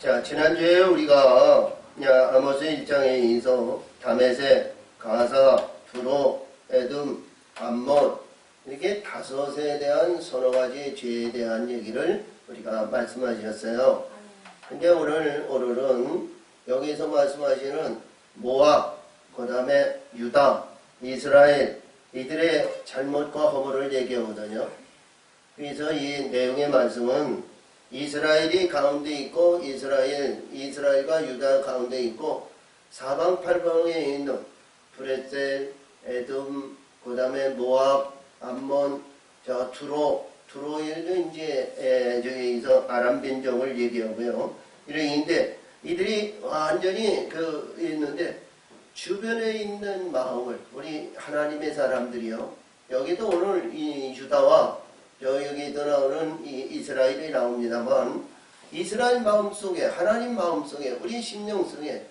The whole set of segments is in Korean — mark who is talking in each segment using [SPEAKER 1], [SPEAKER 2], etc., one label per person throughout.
[SPEAKER 1] 자, 지난주에 우리가 아모스 1장에 의해서 다메섹, 가사, 두로, 에돔, 암몬 이렇게 다섯에 대한 서너 가지 죄에 대한 얘기를 우리가 말씀하셨어요. 근데 오늘은 여기서 말씀하시는 모압, 그 다음에 유다, 이스라엘 이들의 잘못과 허물을 얘기하거든요. 그래서 이 내용의 말씀은 이스라엘이 가운데 있고 이스라엘과 유다 가운데 있고 사방팔방에 있는 브레셀, 에돔, 그 다음에 모압, 암몬, 두로일도 이제 저기서 아람 민족을 얘기하고요. 이런데 이들이 완전히 있는데 주변에 있는 마음을 우리 하나님의 사람들이요. 여기도 오늘 이 유다와 여기도 나오는 이 이스라엘이 나옵니다만 이스라엘 마음속에 하나님 마음속에 우리 심령 속에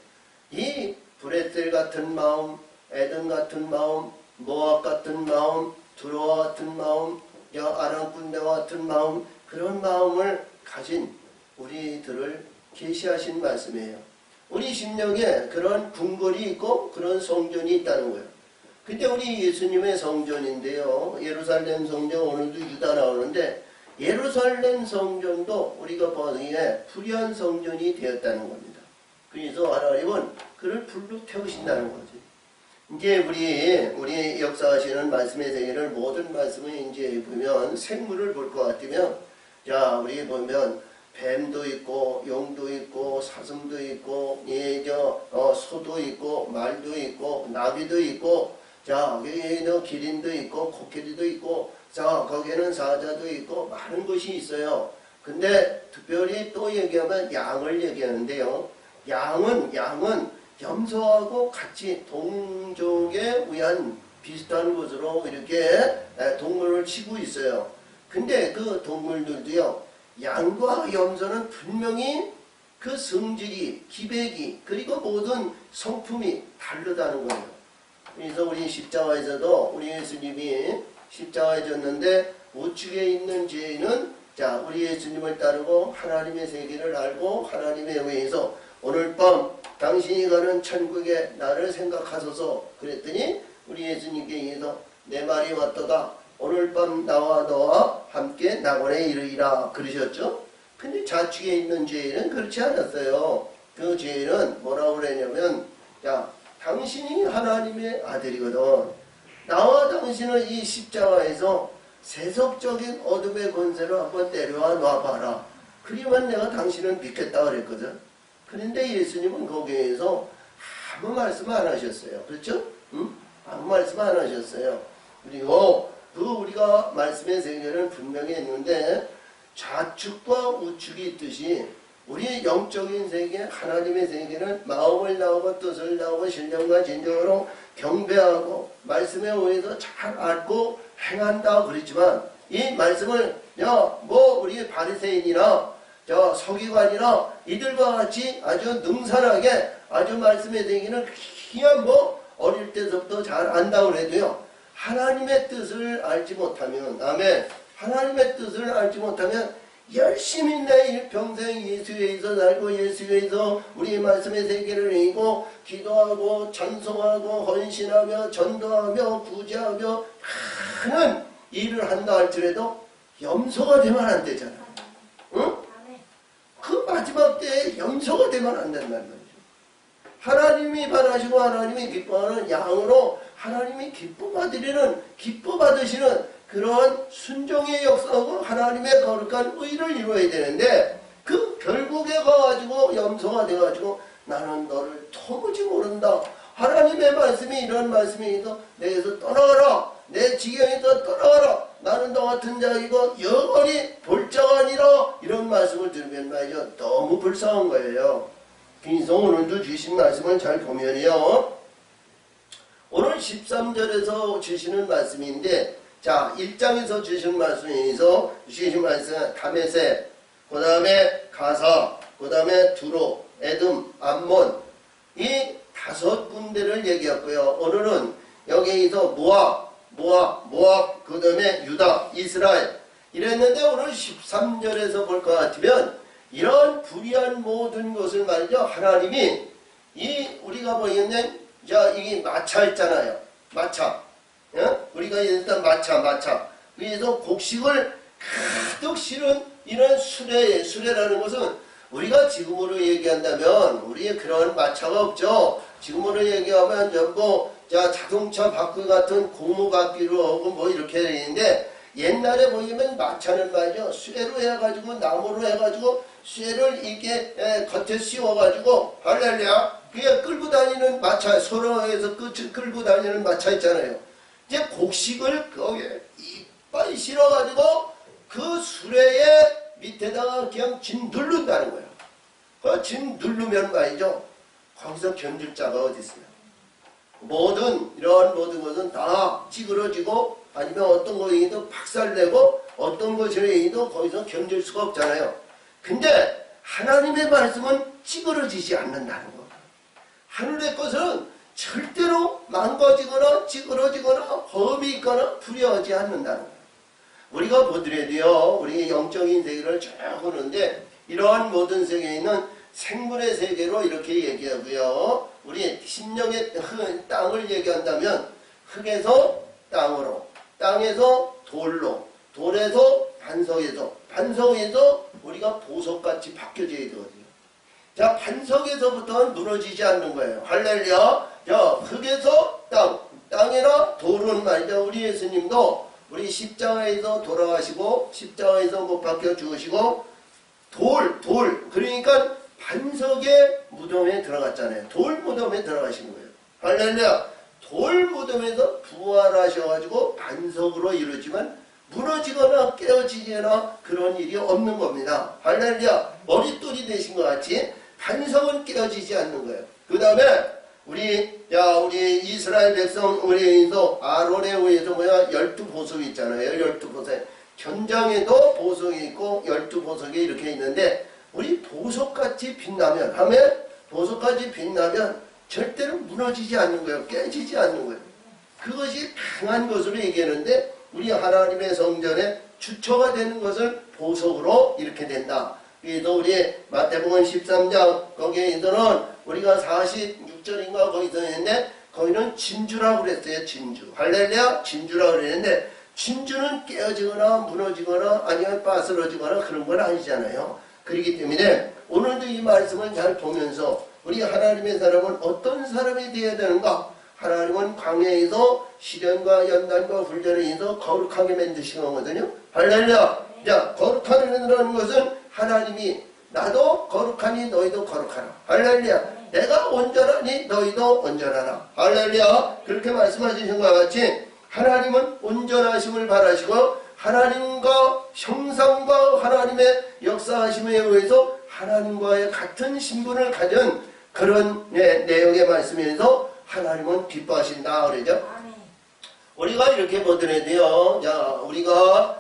[SPEAKER 1] 이 브레셀 같은 마음, 에돔 같은 마음, 모압 같은 마음, 두로와 같은 마음, 아람 군대와 같은 마음 그런 마음을 가진 우리들을 계시하신 말씀이에요. 우리 심령에 그런 궁궐이 있고 그런 성전이 있다는 거예요. 근데 우리 예수님의 성전인데요. 예루살렘 성전 오늘도 유다 나오는데 예루살렘 성전도 우리가 보기에 불의한 성전이 되었다는 겁니다. 그래서 하나님은 그를 불로 태우신다는 거지. 이제 우리 역사하시는 말씀의 세계를 모든 말씀을 이제 보면 생물을 볼 것 같으면 자 우리 보면 뱀도 있고 용도 있고 사슴도 있고 소도 있고 말도 있고 나비도 있고 자 여기에는 기린도 있고 코끼리도 있고 자 거기에는 사자도 있고 많은 것이 있어요. 근데 특별히 또 얘기하면 양을 얘기하는데요. 양은 염소하고 같이 동족에 의한 비슷한 것으로 이렇게 동물을 치고 있어요. 근데 그 동물들도요. 양과 염소는 분명히 그 성질이, 기백이 그리고 모든 성품이 다르다는 거예요. 그래서 우리 십자가에서도 우리 예수님이 십자가에 졌는데 우측에 있는 죄인은 자 우리 예수님을 따르고 하나님의 세계를 알고 하나님에 의해서 오늘 밤 당신이 가는 천국에 나를 생각하소서 그랬더니 우리 예수님께 의해서 내 말이 왔도다 오늘 밤 나와 너와 함께 낙원에 이르리라 그러셨죠. 근데 좌측에 있는 죄인은 그렇지 않았어요. 그 죄인은 뭐라고 그랬냐면 야 당신이 하나님의 아들이거든. 나와 당신은 이 십자가에서 세속적인 어둠의 권세를 한번 내려와 놔봐라. 그러면 내가 당신은 믿겠다 그랬거든. 그런데 예수님은 거기에서 아무 말씀 안 하셨어요. 그렇죠? 응? 아무 말씀 안 하셨어요. 그리고 우리가 말씀의 세계는 분명히 있는데 좌측과 우측이 있듯이 우리의 영적인 세계, 하나님의 세계는 마음을 나오고 뜻을 나오고 신령과 진정으로 경배하고 말씀에 의해서 잘 알고 행한다 그랬지만 이 말씀을 우리 바리새인이나 서기관이나 이들과 같이 아주 능선하게 아주 말씀의 세계는 그냥 어릴 때부터 잘 안다고 해도요. 하나님의 뜻을 알지 못하면 아멘. 하나님의 뜻을 알지 못하면 열심히 내 일평생 예수에서 살고 예수에서 우리 말씀의 세계를 이고 기도하고 찬송하고 헌신하며 전도하며 구제하며 하는 일을 한다 할지라도 염소가 되면 안 되잖아. 응? 그 마지막 때에 염소가 되면 안 된다는 거죠. 하나님이 바라시고 하나님이 기뻐하는 양으로 하나님이 기뻐받으시는 그러한 순종의 역사하고 하나님의 거룩한 의를 이루어야 되는데 그 결국에 가가지고 염소가 돼가지고 나는 너를 도무지 모른다. 하나님의 말씀이 이런 말씀이 있어 내게서 떠나가라. 내 지경에서 떠나가라. 나는 너 같은 자이고 영원히 볼 자가 아니라 이런 말씀을 들으면 말이죠. 너무 불쌍한 거예요. 그래서 오늘도 주신 말씀을 잘 보면요. 오늘 13절에서 주시는 말씀인데 자 1장에서 주신 말씀에서 주신 말씀 다메섹 그 다음에 가사 그 다음에 두로 에돔 암몬 이 5군데를 얘기했고요. 오늘은 여기에서 모압 그 다음에 유다 이스라엘 이랬는데 오늘 13절에서 볼 것 같으면 이런 불의한 모든 것을 말이죠. 하나님이 우리가 보이는 이게 마차 있잖아요. 마차. 우리가 일단 마차. 그래서 곡식을 가득 실은 이런 수레라는 것은 우리가 지금으로 얘기한다면 우리의 그런 마차가 없죠. 지금으로 얘기하면 전부 자동차 바퀴 같은 고무 바퀴로 하고 뭐 이렇게 되는데 옛날에 보이면 마차는 말이죠. 수레로 해가지고 나무로 해가지고 수레를 이렇게 겉에 씌워가지고 할렐루야 그게 끌고 다니는 마차 서로에서 끌고 다니는 마차 있잖아요. 이제 곡식을 거기에 이빨 실어가지고 그 수레에 밑에다가 그냥 진 누른다는 거예요. 그 진 누르면 말이죠. 거기서 견딜 자가 어디 있어요. 이런 모든 것은 다 찌그러지고 아니면 어떤 거에도 박살내고 어떤 것에도 거기서 견딜 수가 없잖아요. 근데 하나님의 말씀은 찌그러지지 않는다는 거. 하늘의 것은 절대로 망가지거나 찌그러지거나 험이 있거나 두려워하지 않는다는 거예요. 우리가 보더라도요. 우리 영적인 세계를 쭉 보는데 이러한 모든 세계에 있는 생물의 세계로 이렇게 얘기하고요. 우리 심령의 땅을 얘기한다면 흙에서 땅으로, 땅에서 돌로, 돌에서 반석에서, 반석에서 우리가 보석같이 바뀌어져야 되거든요. 자, 반석에서부터는 무너지지 않는 거예요. 할렐루야. 자, 흙에서 땅, 땅이나 돌은 말이죠. 우리 예수님도 우리 십자가에서 돌아가시고 십자가에서 못 박혀 죽으시고 그러니까 반석의 무덤에 들어갔잖아요. 돌 무덤에 들어가신 거예요. 할렐루야. 돌 무덤에서 부활하셔가지고 반석으로 이루어지면 무너지거나 깨어지거나 그런 일이 없는 겁니다. 할렐루야. 머릿돌이 되신 것 같이 반석은 깨어지지 않는 거예요. 그 다음에 우리 이스라엘 백성 우리에서 아론에 의해서 12보석이 있잖아요. 12보석. 견장에도 보석이 있고 12보석이 이렇게 있는데 우리 보석같이 빛나면 보석같이 빛나면 절대로 무너지지 않는 거예요. 깨지지 않는 거예요. 그것이 강한 것으로 얘기하는데 우리 하나님의 성전에 주처가 되는 것을 보석으로 이렇게 된다. 그래서 우리 마태복음 13장 거기에서는 우리가 46절인가 거기서 했는데 거기는 진주라고 그랬어요. 진주. 할렐루야. 진주라고 그랬는데 진주는 깨어지거나 무너지거나 아니면 빠스러지거나 그런 건 아니잖아요. 그렇기 때문에 오늘도 이 말씀을 잘 보면서 우리 하나님의 사람은 어떤 사람이 되어야 되는가? 하나님은 광야에서 시련과 연단과 훈련을 인해서 거룩하게 만드신 거거든요. 할렐루야. 자, 거룩하는 것은 하나님이 나도 거룩하니 너희도 거룩하라. 할렐루야. 내가 온전하니 너희도 온전하라. 할렐루야. 그렇게 말씀하신 것과 같이 하나님은 온전하심을 바라시고 하나님과 형상과 하나님의 역사하심에 의해서 하나님과의 같은 신분을 가진 그런 내용의 말씀에서 하나님은 기뻐하신다 그러죠. 우리가 이렇게 보더라도요. 자, 우리가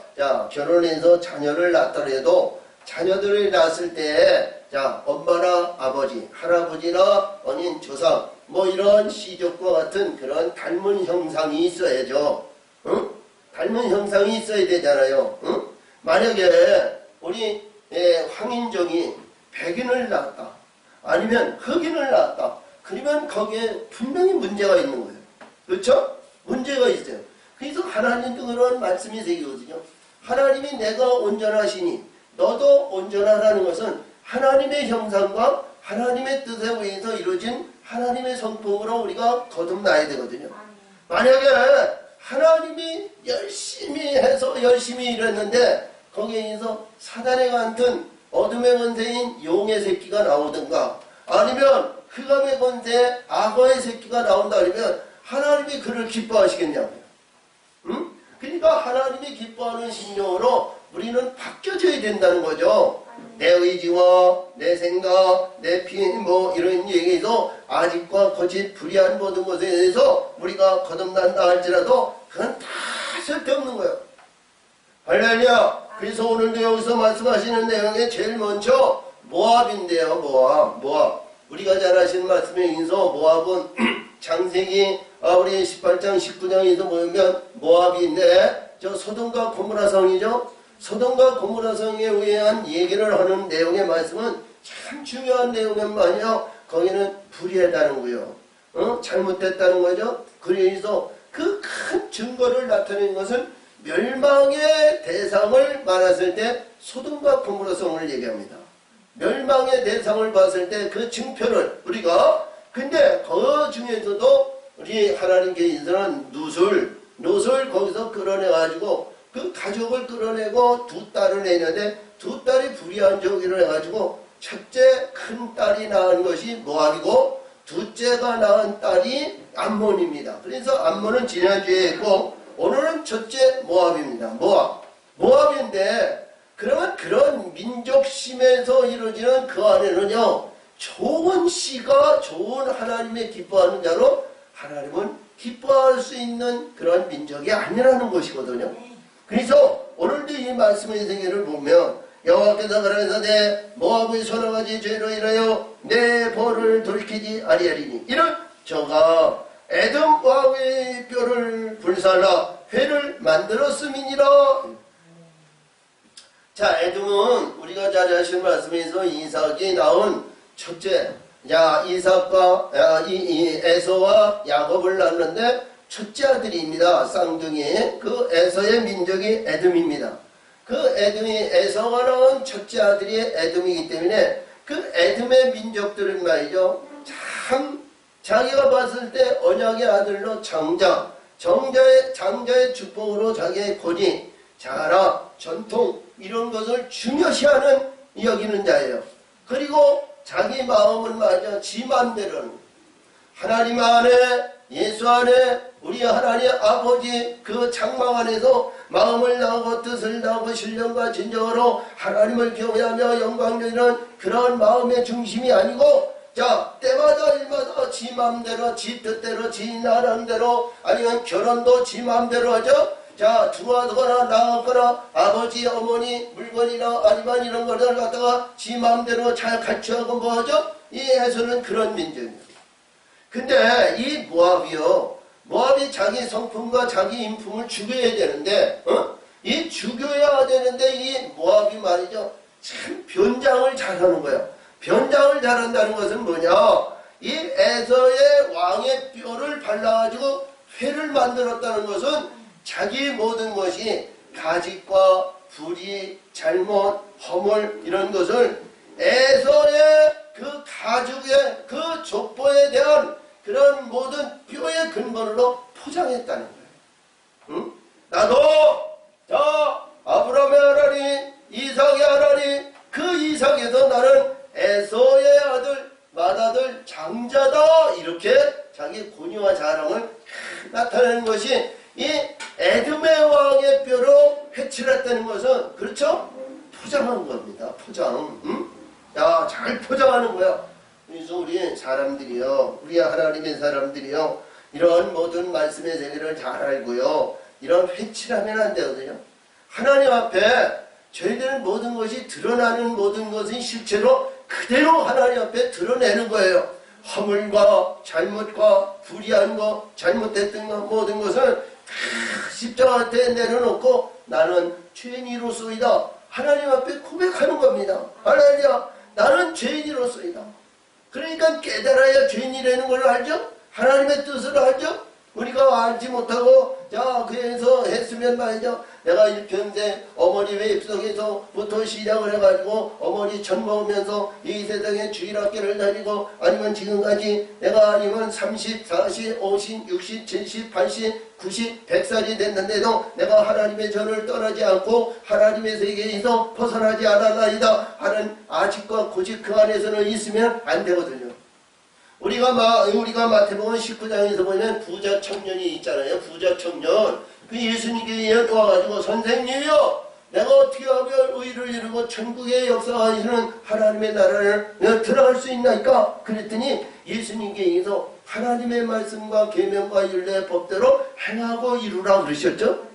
[SPEAKER 1] 결혼해서 자녀를 낳더라도 자녀들을 낳았을 때 엄마나 아버지, 할아버지나 어린 조상 뭐 이런 시족과 같은 그런 닮은 형상이 있어야죠. 응? 닮은 형상이 있어야 되잖아요. 응? 만약에 우리 황인종이 백인을 낳았다. 아니면 흑인을 낳았다. 그러면 거기에 분명히 문제가 있는 거예요. 그렇죠? 문제가 있어요. 그래서 하나님도 그런 말씀이 새기거든요. 하나님이 내가 온전하시니 너도 온전하라는 것은 하나님의 형상과 하나님의 뜻에 의해서 이루어진 하나님의 성품으로 우리가 거듭나야 되거든요. 만약에 하나님이 열심히 해서 열심히 일했는데 거기에서 사단의 같은 어둠의 권세인 용의 새끼가 나오든가 아니면 흑암의 권세 악어의 새끼가 나온다 그러면 하나님이 그를 기뻐하시겠냐고요. 응? 그러니까 하나님이 기뻐하는 심령으로 우리는 바뀌어져야 된다는 거죠. 내 의지와 내 생각, 내 피, 이런 얘기에서 아직과 거짓 불의한 모든 것에 대해서 우리가 거듭난다 할지라도 그건 다 쓸데없는 거예요. 할렐루야. 그래서 오늘도 여기서 말씀하시는 내용에 제일 먼저 모압인데요. 모압. 우리가 잘 아시는 말씀에 인서 모압은 창세기 우리 18장 19장에서 보면 모압이 있네. 저 소돔과 고모라 성이죠. 소돔과 고모라 성에 의한 얘기를 하는 내용의 말씀은 참 중요한 내용은 뭐냐? 거기는 불의하다는 거요. 잘못됐다는 거죠. 그래서 그 큰 증거를 나타낸 것은 멸망의 대상을 말했을 때 소돔과 고모라 성을 얘기합니다. 멸망의 대상을 봤을 때 그 증표를 우리가 근데 그 중에서도 우리 하나님께 인사한 룻을 거기서 끌어내가지고 그 가족을 끌어내고 두 딸을 내는데 두 딸이 불의한 저기를 해가지고 첫째 큰 딸이 낳은 것이 모압이고 둘째가 낳은 딸이 암몬입니다. 그래서 암몬은 지난주에 했고 오늘은 첫째 모압입니다. 모압인데 그러면 그런 민족심에서 이루어지는 그 안에는요 좋은 씨가 좋은 하나님의 기뻐하는 자로 하나님은 기뻐할 수 있는 그런 민족이 아니라는 것이거든요. 그래서 오늘도 이 말씀의 세계를 보면 여호와께서 그러면서 내 모압의 소나가지 죄로 인하여 내 벌을 돌이키지 아니하리니 이는 저가 에돔 왕의 뼈를 불살라 회를 만들었음이니라. 자, 에돔은 우리가 잘 아시는 말씀에서 이삭이 낳은 첫째 이삭과 에서와 야곱을 낳았는데 첫째 아들입니다. 쌍둥이 그 에서의 민족이 에돔입니다. 그 에돔이 에서가 낳은 첫째 아들이 에돔이기 때문에 그 에돔의 민족들은 말이죠. 참 자기가 봤을 때 언약의 아들로 장자의 축복으로 자기의 권위, 자라, 전통 이런 것을 중요시하는 여기는 자예요. 그리고 자기 마음은 말이죠. 지 맘대로는 하나님 안에 예수 안에 우리 하나님 아버지 그 장막 안에서 마음을 다하고 뜻을 다하고 신령과 진정으로 하나님을 경외하며 영광 드리는 그런 마음의 중심이 아니고 자 때마다 일마다 지 맘대로 지 뜻대로 지 나름대로 아니면 결혼도 지 맘대로 하죠. 자 들어가거나 나가거나 아버지 어머니 물건이나 아니면 이런 것을 갖다가 지 맘대로 잘 갖춰하고 뭐 하죠. 이 에서는 그런 민족입니다. 근데 이 모압이 자기 성품과 자기 인품을 죽여야 되는데 이 죽여야 되는데 이 모압이 말이죠. 참 변장을 잘하는 거예요. 변장을 잘한다는 것은 뭐냐. 이 에서의 왕의 뼈를 발라가지고 회를 만들었다는 것은 자기 모든 것이 가짓과 불의, 잘못, 허물 이런 것을 에서의 그 가죽의 그 족보에 대한 그런 모든 뼈의 근본으로 포장했다는 거예요. 나도 아브라함의 하나님, 이삭의 하나님, 그 이삭에서 나는 에서의 아들, 맏아들, 장자다 이렇게 자기 권위와 자랑을 나타내는 것이 이 에돔의 왕의 뼈로 회칠했다는 것은 그렇죠? 포장한 겁니다. 포장. 잘 포장하는 거야. 그래서 우리 사람들이요, 우리 하나님의 사람들이요, 이런 모든 말씀의 세계를 잘 알고요, 이런 회칠하면 안 되거든요. 하나님 앞에 저희들은 모든 것이 드러나는 모든 것은 실제로 그대로 하나님 앞에 드러내는 거예요. 허물과 잘못과 불의한 것, 잘못됐던 것, 모든 것을 다 십자가한테 내려놓고 나는 죄인이로소이다. 하나님 앞에 고백하는 겁니다. 할렐루야. 나는 죄인이로소이다. 그러니까 깨달아야 죄인이라는 걸 알죠? 하나님의 뜻을 알죠? 우리가 알지 못하고 그래서 했으면 말이죠. 내가 일평생 어머니 웹속에서부터 시작을 해가지고 어머니 젖 먹으면서 이 세상에 주일학교를 다니고 아니면 지금까지 내가 아니면 30, 40, 50, 60, 70, 80, 90, 100살이 됐는데도 내가 하나님의 전을 떠나지 않고 하나님의 세계에서 벗어나지 않았나이다 하는 아직과 고집 그 안에서는 있으면 안 되거든요. 우리가 마태복음 19장에서 보면 부자 청년이 있잖아요. 부자 청년. 그 예수님께 와가지고 선생님이요, 내가 어떻게 하면 의를 이루고 천국의 역사하시는 하나님의 나라를 들어갈 수 있나이까? 그랬더니 예수님께서 하나님의 말씀과 계명과 율례 법대로 행하고 이루라 그러셨죠?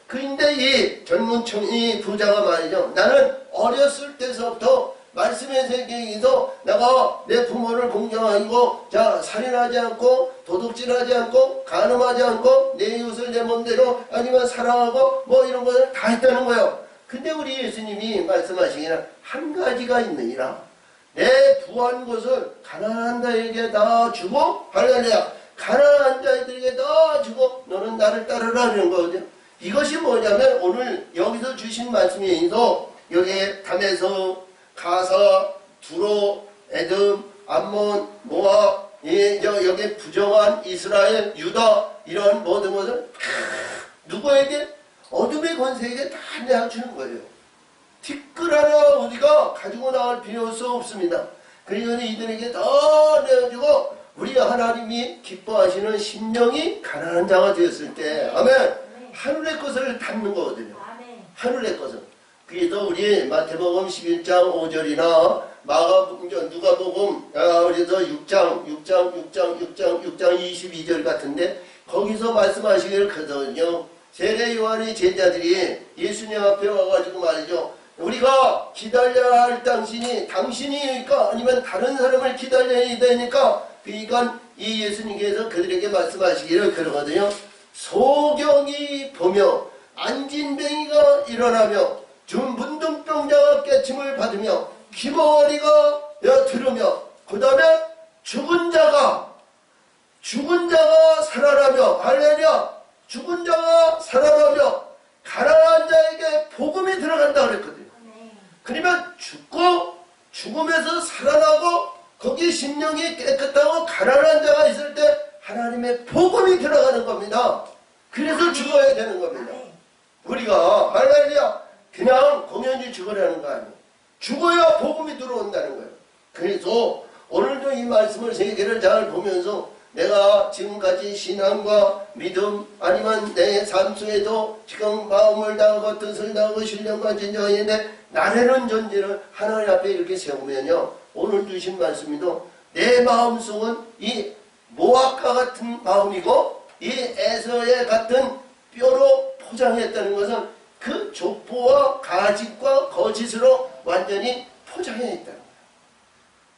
[SPEAKER 1] 그런데 이 젊은 이 부자가 말이죠. 나는 어렸을 때서부터 말씀의 세계에서 내가 내 부모를 공경하고 살인하지 않고 도둑질하지 않고 간음하지 않고 내 이웃을 내 몸대로 아니면 사랑하고 뭐 이런 것을 다 했다는 거예요. 근데 우리 예수님이 말씀하시기는 한 가지가 있느니라. 내 부한 것을 가난한 자에게 다 주고, 할렐루야, 가난한 자들에게 다 주고 너는 나를 따르라 이런 거거든요. 이것이 뭐냐면 오늘 여기서 주신 말씀에서 여기에 담에서 가사, 두로, 에돔, 암몬, 모압, 여기 부정한 이스라엘, 유다 이런 모든 것을 누구에게? 어둠의 권세에게 다 내어주는 거예요. 티끌 하나 우리가 가지고 나갈 필요 없습니다. 그리고 이들에게 다 내어주고 우리 하나님이 기뻐하시는 심령이 가난한 자가 되었을 때, 아멘, 하늘의 것을 담는 거거든요. 하늘의 것을. 그래서 우리 마태복음 11장 5절이나 누가복음 그래서 6장 22절 같은데 거기서 말씀하시기를 거든요. 세례 요한의 제자들이 예수님 앞에 와가지고 말이죠. 우리가 기다려야 할 당신이니까 아니면 다른 사람을 기다려야 되니까, 그러니까 이 예수님께서 그들에게 말씀하시기를 그러거든요. 소경이 보며 안진뱅이가 일어나며 문둥병자가 깨침을 받으며 귀머거리가 들으며 그 다음에 죽은 자가 살아나며, 할렐루야, 죽은 자가 살아나며 가난한 자에게 복음이 들어간다 그랬거든요. 그러면 죽고 죽음에서 살아나고 거기 심령이 깨끗하고 가난한 자가 있을 때 하나님의 복음이 들어가는 겁니다. 그래서 죽어야 되는 겁니다. 우리가 할렐루야 그냥 공연히 죽으라는 거 아니에요. 죽어야 복음이 들어온다는 거예요. 그래서 오늘도 이 말씀을 세계를 잘 보면서 내가 지금까지 신앙과 믿음 아니면 내 삶 속에도 지금 마음을 다하고 뜻을 다하고 신령과 진정이 있는데 나라는 존재를 하나님 앞에 이렇게 세우면요, 오늘 주신 말씀이도 내 마음속은 이 모압과 같은 마음이고 이 에서의 같은 뼈로 포장했다는 것은 그 족보와 가짓과 거짓으로 완전히 포장해 있다는 거예요.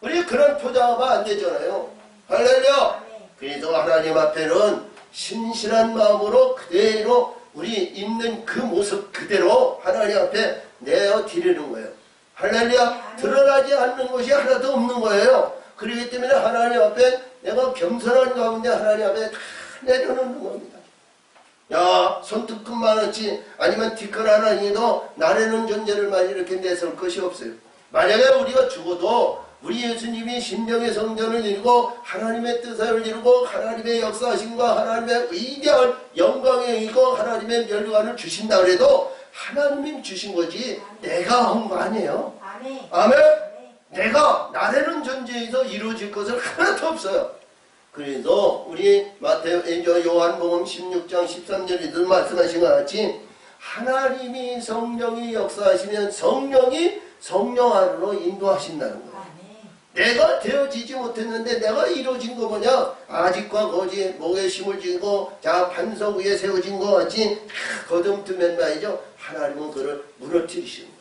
[SPEAKER 1] 우리 그런 포장하면 안 되잖아요. 할렐루야. 그래서 하나님 앞에는 신실한 마음으로 그대로 우리 있는 그 모습 그대로 하나님 앞에 내어 드리는 거예요. 할렐루야. 드러나지 않는 것이 하나도 없는 거예요. 그렇기 때문에 하나님 앞에 내가 겸손한 가운데 하나님 앞에 다 내려놓는 겁니다. 야, 손톱끝만 하지 아니면 뒷끝 하나님도 나라는 존재를 이렇게 내세울 것이 없어요. 만약에 우리가 죽어도 우리 예수님이 심령의 성전을 이루고 하나님의 뜻을 이루고 하나님의 역사하심과 하나님의 위대한 영광에 이고 하나님의 멸류관을 주신다 그래도 하나님이 주신 거지 내가 한 거 아니에요. 아멘. 아멘. 내가 나라는 존재에서 이루어질 것은 하나도 없어요. 그래서 우리 요한복음 16장 13절에도 말씀하신 것 같이 하나님이 성령이 역사하시면 성령이 성령 안으로 인도하신다는 거예요. 내가 되어지지 못했는데 내가 이루어진 거 뭐냐? 아직과 거짓 목에 심을 지고 자 반석 위에 세워진 것 같이 거듭두면 말이죠. 하나님은 그를 무너뜨리시는 거예요.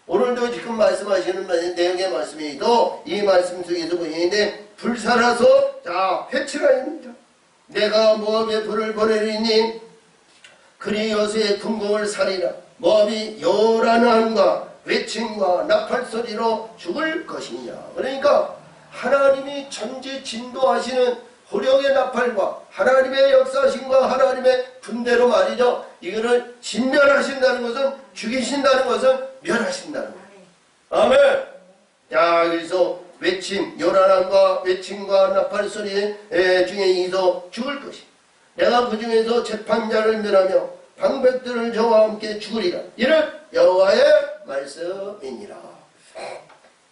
[SPEAKER 1] 오늘도 지금 말씀하시는 내용의 말씀이도 이 말씀 속에서 보이는데 불살아서 자 회치라 입니다. 내가 모압에 불을 보내리니 그리 여수의 궁궐을 살리라. 모압이 요란함과 외침과 나팔소리로 죽을 것이냐. 그러니까 하나님이 천지 진도하시는 호령의 나팔과 하나님의 역사심과 하나님의 분대로 말이죠. 이거를 진멸하신다는 것은 죽이신다는 것은 멸하신다는 거예요. 아멘. 자, 그래서 외침, 요란함과 외침과 나팔소리 중에서 죽을 것이. 내가 그 중에서 재판자를 멸하며 방백들을 저와 함께 죽으리라. 이는 여호와의 말씀이니라.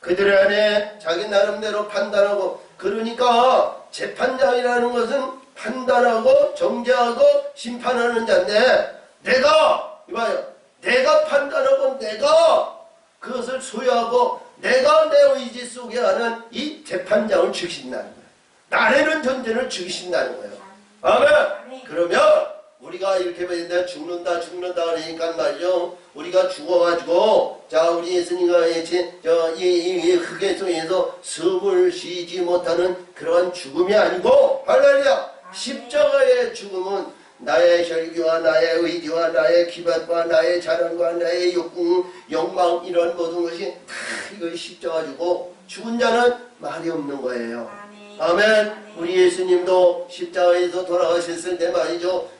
[SPEAKER 1] 그들 안에 자기 나름대로 판단하고, 그러니까 재판장이라는 것은 판단하고 정죄하고 심판하는 자인데, 이봐요, 내가 판단하고 내가 그것을 소유하고 내가 내 의지 속에 하는 이 재판장을 죽이신다는 거예요. 나라는 존재를 죽이신다는 거예요. 아멘. 그러면 우리가 이렇게 보는데 죽는다 그러니까 말이죠. 우리가 죽어가지고 자 우리 예수님과 이 흙의 속에서 숨을 쉬지 못하는 그러한 죽음이 아니고, 할렐루야, 십자가의 죽음은 나의 혈기와 나의 의지와 나의 기밭과 나의 자랑과 나의 욕구, 욕망 이런 모든 것이 다 이걸 십자가지고 죽은 자는 말이 없는 거예요. 아멘. 우리 예수님도 십자가에서 돌아가셨을 때 말이죠.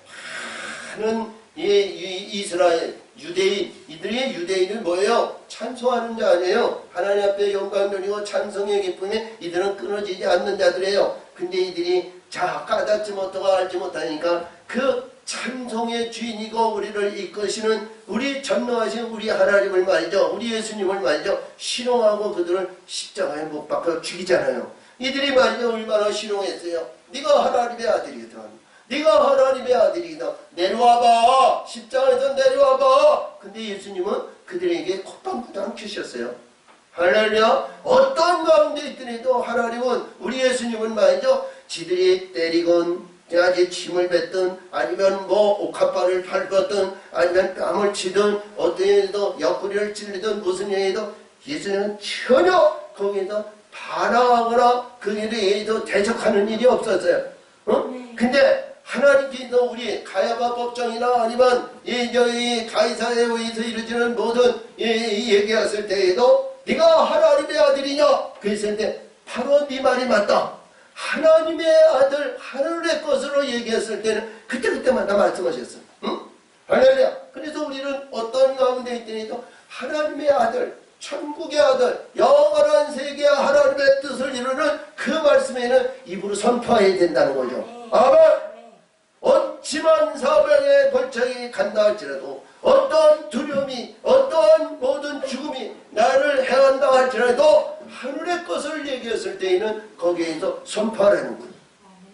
[SPEAKER 1] 많은 이스라엘 유대인 이들이 유대인을 뭐예요? 찬송하는 자 아니에요. 하나님 앞에 영광 돌리고 찬송의 기쁨에 이들은 끊어지지 않는 자들이에요. 근데 이들이 까닫지 못하고 알지 못하니까 그 찬송의 주인이고 우리를 이끄시는 우리 전능하신 우리 하나님을 말이죠. 우리 예수님을 말이죠. 신용하고 그들을 십자가에 못 박아 죽이잖아요. 이들이 말이죠. 얼마나 신용했어요. 네가 하나님의 아들이거든. 네가 하나님의 아들이다. 내려와봐. 십자가에서 내려와봐. 근데 예수님은 그들에게 콧방구도 켜셨어요. 할렐루야. 어떤 가운데 있더라도 하나님은 우리 예수님은 말이죠. 지들이 때리건 아직 침을 뱉든 아니면 뭐 옥합발을 밟았든 아니면 뺨을 치든 어떤 일도 옆구리를 찔리든 무슨 일이도 예수님은 전혀 거기에서 반항하거나 그 일에 의해서 대적하는 일이 없었어요. 근데 하나님께서 우리 가야바 법정이나 아니면 저희 가이사에 의해서 이루어지는 모든 얘기했을 때에도 네가 하나님의 아들이냐? 그랬을 때 바로 네 말이 맞다. 하나님의 아들 하늘의 것으로 얘기했을 때는 그때마다 말씀하셨어요. 응? 할렐루야. 그래서 우리는 어떤 가운데 있더라도 하나님의 아들 천국의 아들 영원한 세계의 하나님의 뜻을 이루는 그 말씀에는 입으로 선포해야 된다는 거죠. 아멘. 온치만 사방에 벌창이 간다 할지라도 어떤 두려움이 어떤 모든 죽음이 나를 해한다 할지라도 하늘의 것을 얘기했을 때에는 거기에서 선포하라는 거예요.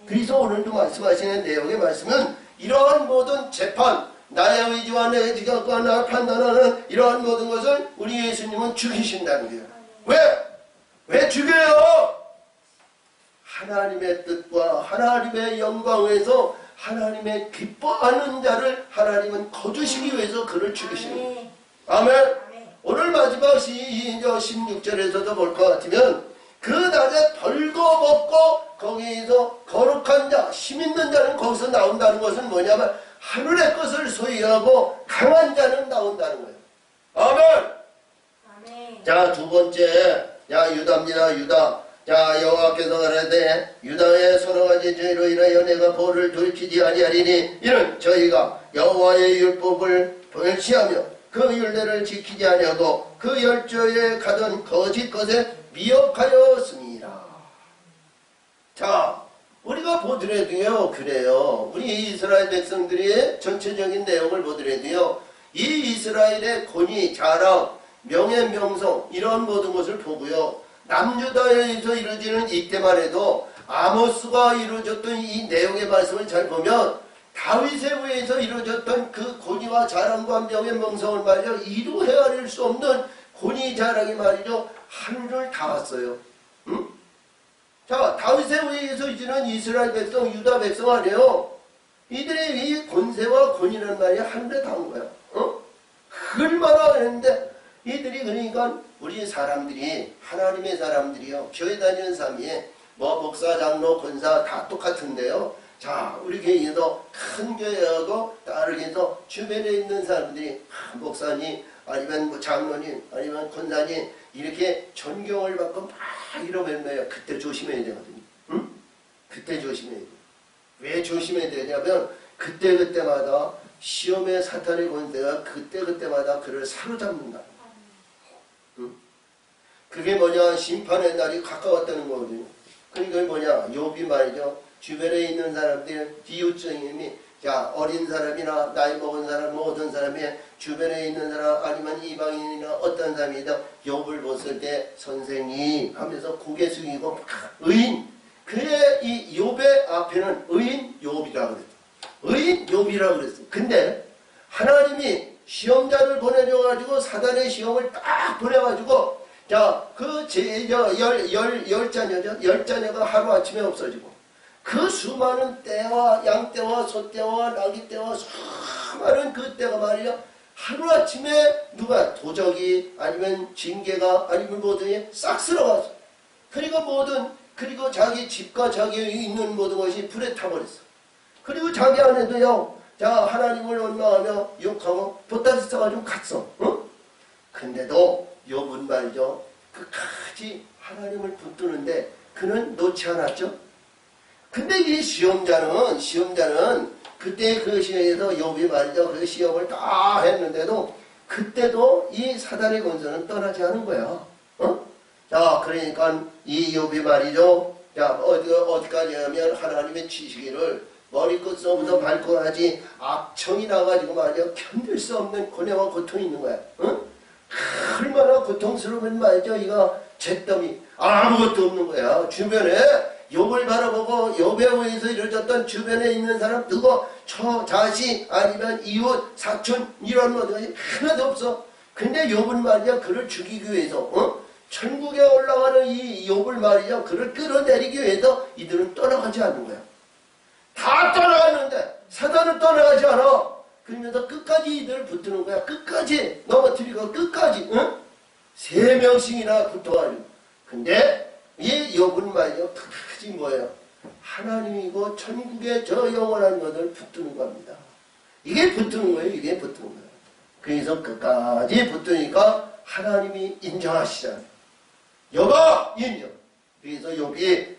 [SPEAKER 1] 그래서 오늘도 말씀하시는 내용의 말씀은 이러한 모든 재판 나의 의지와 내 지각과 나 판단하는 이러한 모든 것을 우리 예수님은 죽이신다는 거예요. 왜? 왜 죽여요? 하나님의 뜻과 하나님의 영광에서 하나님의 기뻐하는 자를 하나님은 거두시기 위해서 그를 죽이시는 거예요. 아멘. 오늘 마지막 16절에서도 볼 것 같으면 그 날에 벌거벗고 거기에서 거룩한 자, 힘 있는 자는 거기서 나온다는 것은 뭐냐면 하늘의 것을 소유하고 강한 자는 나온다는 거예요. 아멘. 자, 두 번째, 유다입니다. 유다. 자, 여호와께서 가라사대 유다의 선악한 죄로 인하여 내가 벌을 돌이키지 아니하리니 이는 저희가 여호와의 율법을 벌시하며 그 율례를 지키지 아니하고 그 열조에 가던 거짓 것에 미혹하였습니다. 자, 우리가 보더라도요 그래요. 우리 이스라엘 백성들의 전체적인 내용을 보더라도요 이 이스라엘의 권위, 자랑, 명예, 명성 이런 모든 것을 보고요 남유다에서 이루어지는 이때만 해도 아모스가 이루어졌던 이 내용의 말씀을 잘 보면 다윗에 의해서 이루어졌던 그 권위와 자랑과 명예 명성을 말이죠 이루 헤아릴 수 없는 권위 자랑이 말이죠 하늘을 닿았어요. 응? 자, 다윗에 의해서 이제는 이스라엘 백성, 유다 백성 아니에요. 이들의 이 권세와 권위라는 말이 하늘에 닿은 거야. 얼마나 했는데 이들이 그러니까 우리 사람들이 하나님의 사람들이요 교회 다니는 사람이 뭐 목사, 장로, 권사 다 똑같은데요. 자, 우리 교회에서 큰 교회하고 따르게서 주변에 있는 사람들이 목사님 아니면 뭐 장로님 아니면 권사님 이렇게 존경을 받고 막 이러면 그때 조심해야 되거든요. 응? 그때 조심해야 돼요. 왜 조심해야 되냐면 그때마다 시험의 사탄의 권세가 그때마다 그를 사로잡는다. 응? 그게 뭐냐 심판의 날이 가까웠다는 거거든요. 그러니까 뭐냐 욥이 말이죠. 주변에 있는 사람들 이웃적님이 자 어린 사람이나 나이 먹은 사람 모든 사람이 주변에 있는 사람 아니면 이방인이나 어떤 사람이든 욥을 봤을 때 선생님 하면서 고개 숙이고 의인 그의 이 욥의 앞에는 의인 욥이라고 그랬어. 의인 욥이라고 그랬어. 근데 하나님이 시험자를 보내줘가지고 사단의 시험을 딱 보내가지고 자 그 열 자녀가 하루아침에 없어지고 그 수많은 떼와 양떼와 소떼와 나귀떼와 수많은 그 떼가 말이야 하루아침에 누가 도적이 아니면 징계가 아니면 뭐든지 싹 쓸어갔어. 그리고 자기 집과 자기 있는 모든 것이 불에 타버렸어. 그리고 자기 안에도요 자, 하나님을 원망하며 욕하고 보따리 싸가지고 갔어. 어? 근데도 욥은 말이죠. 끝까지 하나님을 붙드는데 그는 놓지 않았죠. 근데 이 시험자는 그때 그 시험에서 욥이 말이죠. 그 시험을 다 했는데도 그때도 이 사단의 권세는 떠나지 않은 거야. 어? 자, 그러니까 이 욥이 말이죠. 자, 어디까지 하면 하나님의 지시기를 머리끝서부터 발끝까지 악청이 나가지고 말이죠. 견딜 수 없는 고뇌와 고통이 있는 거야. 어? 얼마나 고통스러우면 말이죠. 이거 잿더미 아무것도 없는 거야. 주변에 욥을 바라보고 욥에 의해서 이루어졌던 주변에 있는 사람 누구 자식 아니면 이웃 사촌 이런 것들이 하나도 없어. 근데 욥은 말이야 그를 죽이기 위해서 천국에 올라가는 이 욥을 말이죠. 그를 끌어내리기 위해서 이들은 떠나가지 않는 거야. 다 떠나갔는데 사단은 떠나가지 않아. 그러면서 끝까지 이들을 붙드는 거야. 끝까지 넘어뜨리고 끝까지 3명씩이나 붙어가지고. 근데 이 욥은 말이죠. 끝까지 뭐예요? 하나님이고 천국의 저 영원한 것을 붙드는 겁니다. 이게 붙드는 거예요. 이게 붙드는 거예요. 그래서 끝까지 붙드니까 하나님이 인정하시잖아요. 욥아 인정. 그래서 욥이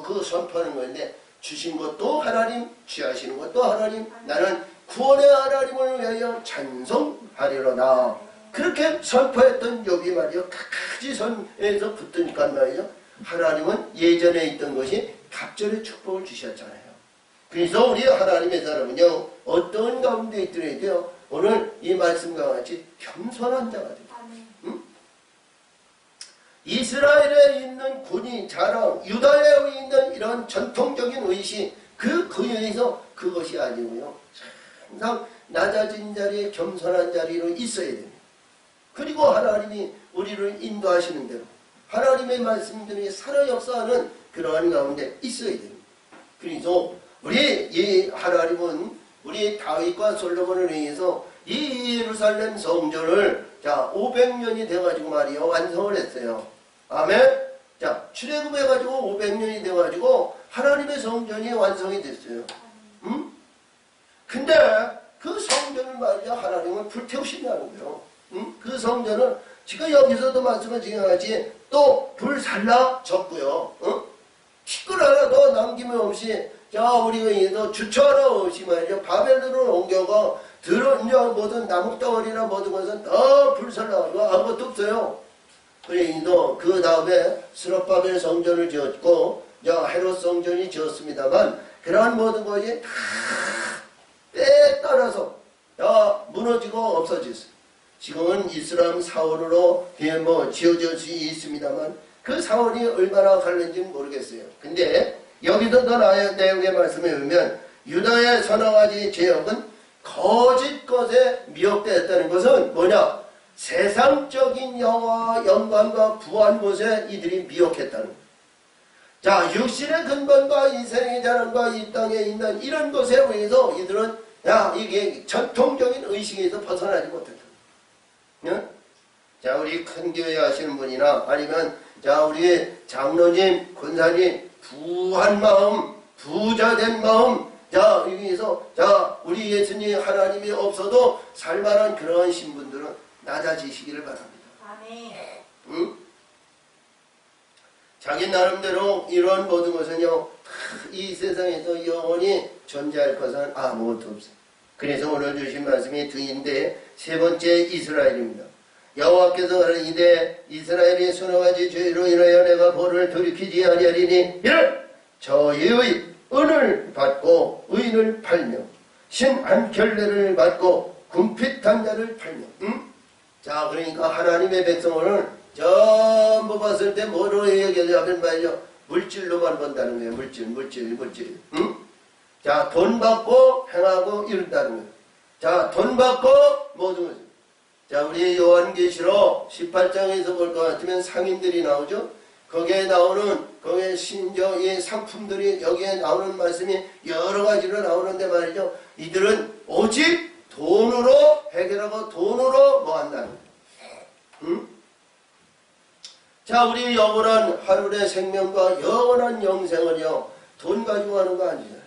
[SPEAKER 1] 그 선포하는 건데 주신 것도 하나님, 취하시는 것도 하나님, 나는 구원의 하나님을 위하여 찬송하리로다. 그렇게 선포했던 욥이 말이요. 끝까지 선에서 붙으니까 말이죠. 하나님은 예전에 있던 것이 갑절의 축복을 주셨잖아요. 그래서 우리 하나님의 사람은요. 어떤 가운데 있더라도요. 오늘 이 말씀과 같이 겸손한 자가 돼요. 응? 이스라엘에 있는 군이 자랑, 유다에 있는 이런 전통적인 의식 그 위에서 그것이 아니고요. 항상 낮아진 자리에 겸손한 자리로 있어야 됩니다. 그리고 하나님이 우리를 인도하시는 대로 하나님의 말씀들이 살아 역사하는 그러한 가운데 있어야 됩니다. 그래서 우리 이 하나님은 우리 다윗과 솔로몬을 위해서 이 예루살렘 성전을 자 500년이 돼가지고 말이요 완성을 했어요. 아멘. 자 출애굽해가지고 500년이 돼가지고 하나님의 성전이 완성이 됐어요. 응? 근데 그 성전을 말이야 하나님은 불태우신다는 거예요. 응? 그 성전을 지금 여기서도 말씀을 지금같이 또 불살라졌고요. 응? 티끌 하나도 남김없이 자 우리가 이거 주처 하나 없이 말이죠. 바벨론으로 옮겨가 들은 모든 나뭇덩어리나 모든 것은 다 불살라가지고 아무것도 없어요. 그래서 그 다음에 스룹바벨 성전을 지었고 헤롯 성전이 지었습니다만 그러한 모든 것이 다 때에 따라서 무너지고 없어졌어요. 지금은 이슬람 사원으로 지어질 수 있습니다만 그 사원이 얼마나 갈는지는 모르겠어요. 근데 여기서 더 내용의 말씀에 보면 유다의 서너 가지 죄악은 거짓 것에 미혹되었다는 것은 뭐냐? 세상적인 영광과 부한 것에 이들이 미혹했다는 거예요. 자, 육신의 근본과 인생의 자랑과 이 땅에 있는 이런 것에 의해서 이들은 이게 전통적인 의식에서 벗어나지 못했다. 응? 자, 우리 큰 교회 하시는 분이나 아니면 자, 우리 장로님, 권사님, 부한 마음, 부자된 마음, 자, 여기에서 자, 우리 예수님 하나님이 없어도 살만한 그러한 신분들은 낮아지시기를 바랍니다. 아멘. 응? 자기 나름대로 이런 모든 것은요, 이 세상에서 영원히 존재할 것은 아무것도 없어요. 그래서 오늘 주신 말씀이 두인데 세 번째 이스라엘입니다. 여호와께서 가라사대 이스라엘이 서너 가지 죄로 인하여 내가 벌을 돌이키지 아니하리니 이는 저희의 은을 받고 의인을 팔며 신 한 결례를 받고 궁핍한 자를 팔며 자 그러니까 하나님의 백성을 전부 봤을 때 뭐로 얘기하면 말이죠. 물질로만 본다는 거예요. 물질. 자, 돈 받고 행하고 이런다는 거예요. 자, 돈 받고 모든 것을. 자, 우리 요한계시록 18장에서 볼 것 같으면 상인들이 나오죠. 거기에 나오는 거기에 심지어 이 상품들이 여기에 나오는 말씀이 여러 가지로 나오는데 말이죠. 이들은 오직 돈으로 해결하고 돈으로 뭐 한다는 거예요. 자, 우리 영원한 하늘의 생명과 영원한 영생을요, 돈 가지고 하는 거 아니잖아요.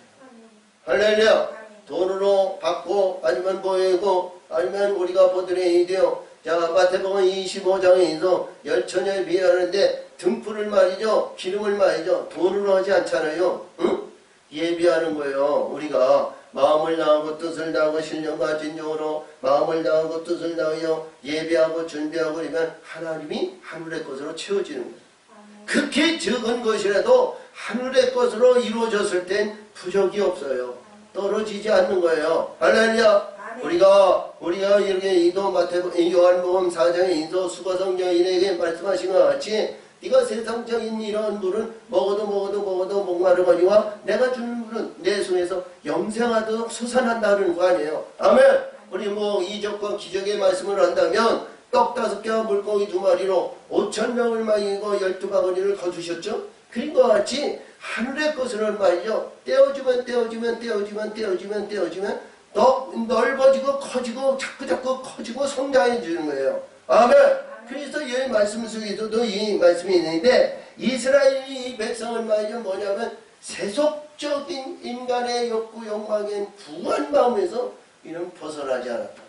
[SPEAKER 1] 할렐루야. 돈으로 받고 아니면 뭐이고 아니면 우리가 보더니 되어 자 마태복음 25장에서 열처녀에 비하는데 등불을 말이죠 기름을 말이죠 돈으로 하지 않잖아요. 응? 예비하는 거예요. 우리가 마음을 다하고 뜻을 다하고 신령과 진정으로 마음을 다하고 뜻을 다하여 예비하고 준비하고 그러면 하나님이 하늘의 것으로 채워지는 거예요. 그렇게 적은 것이라도 하늘의 것으로 이루어졌을 땐 부족이 없어요. 떨어지지 않는 거예요. 할렐루야. 우리가 이렇게 이도 마태복음 요한복음 4장에 인도 수고성경인에게 말씀하신 것 같이 네가 세상적인 이런 물은 먹어도 목마르거니와 내가 주는 물은 내 손에서 영생하도록 솟아난다는 거 아니에요. 아멘. 우리 뭐 이적과 기적의 말씀을 한다면 떡 5개와 물고기 2마리로 5,000명을 먹이고 12바구니를 거두셨죠. 그런 것 같이 하늘의 것을 말이죠. 떼어주면 더 넓어지고 커지고 자꾸 커지고 성장해 주는 거예요. 아멘. 그래서 이 말씀 속에서도 이 말씀이 있는데 이스라엘이 이 백성을 말이죠 뭐냐면 세속적인 인간의 욕구 욕망인 부한 마음에서 이런 벗어나지 않았다.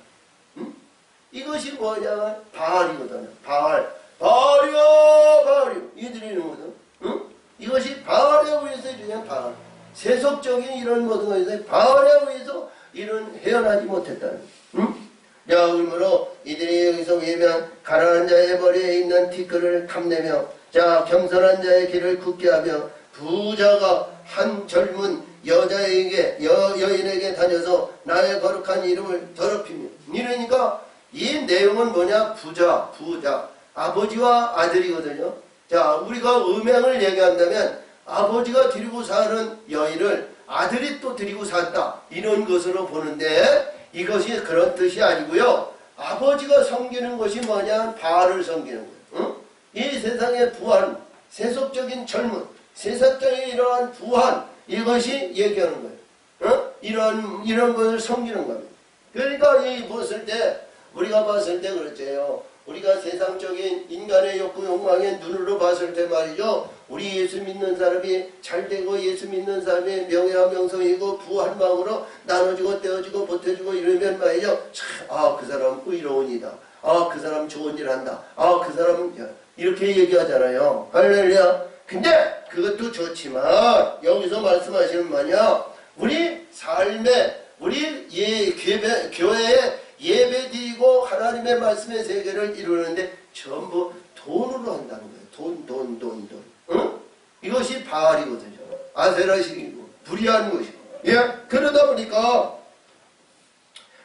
[SPEAKER 1] 응? 이것이 뭐냐면 바알이거든요. 바알이요 이들이 이러거든. 응? 이것이 바알에 의해서 그냥 바알 세속적인 이런 모든 것에서 바알에 의해서 이런 헤어나지 못했다는. 응? 자, 그러므로 이들이 여기서 외면 가난한 자의 머리에 있는 티끌을 탐내며 자 겸손한 자의 길을 굳게 하며 부자가 한 젊은 여인에게 다녀서 나의 거룩한 이름을 더럽히며 이러니까 이 내용은 뭐냐 부자 아버지와 아들이거든요. 자 우리가 음행을 얘기한다면 아버지가 데리고 사는 여인을 아들이 또 데리고 산다 이런 것으로 보는데 이것이 그런 뜻이 아니고요. 아버지가 섬기는 것이 뭐냐 바알을 섬기는 거예요. 응? 이 세상의 부한 세속적인 젊은 세상적인 이러한 부한 이것이 얘기하는 거예요. 응? 이런 것을 섬기는 겁니다. 그러니까 우리가 봤을 때 그렇죠. 우리가 세상적인 인간의 욕구 욕망의 눈으로 봤을 때 말이죠. 우리 예수 믿는 사람이 잘되고 예수 믿는 사람이 명예와 명성이고 부한 마음으로 나눠주고 떼어주고 보태주고 이러면 말이죠. 그 사람 의로운이다. 그 사람 좋은 일 한다. 그 사람 이렇게 얘기하잖아요. 할렐루야. 근데 그것도 좋지만 여기서 말씀하시는 뭐냐 우리 삶에 우리 교회에 예배드리고 하나님의 말씀의 세계를 이루는데 전부 돈으로 한다는 거예요. 돈. 응? 이것이 바알이거든요. 아세라식이고 불의한 것이고. 예? 그러다 보니까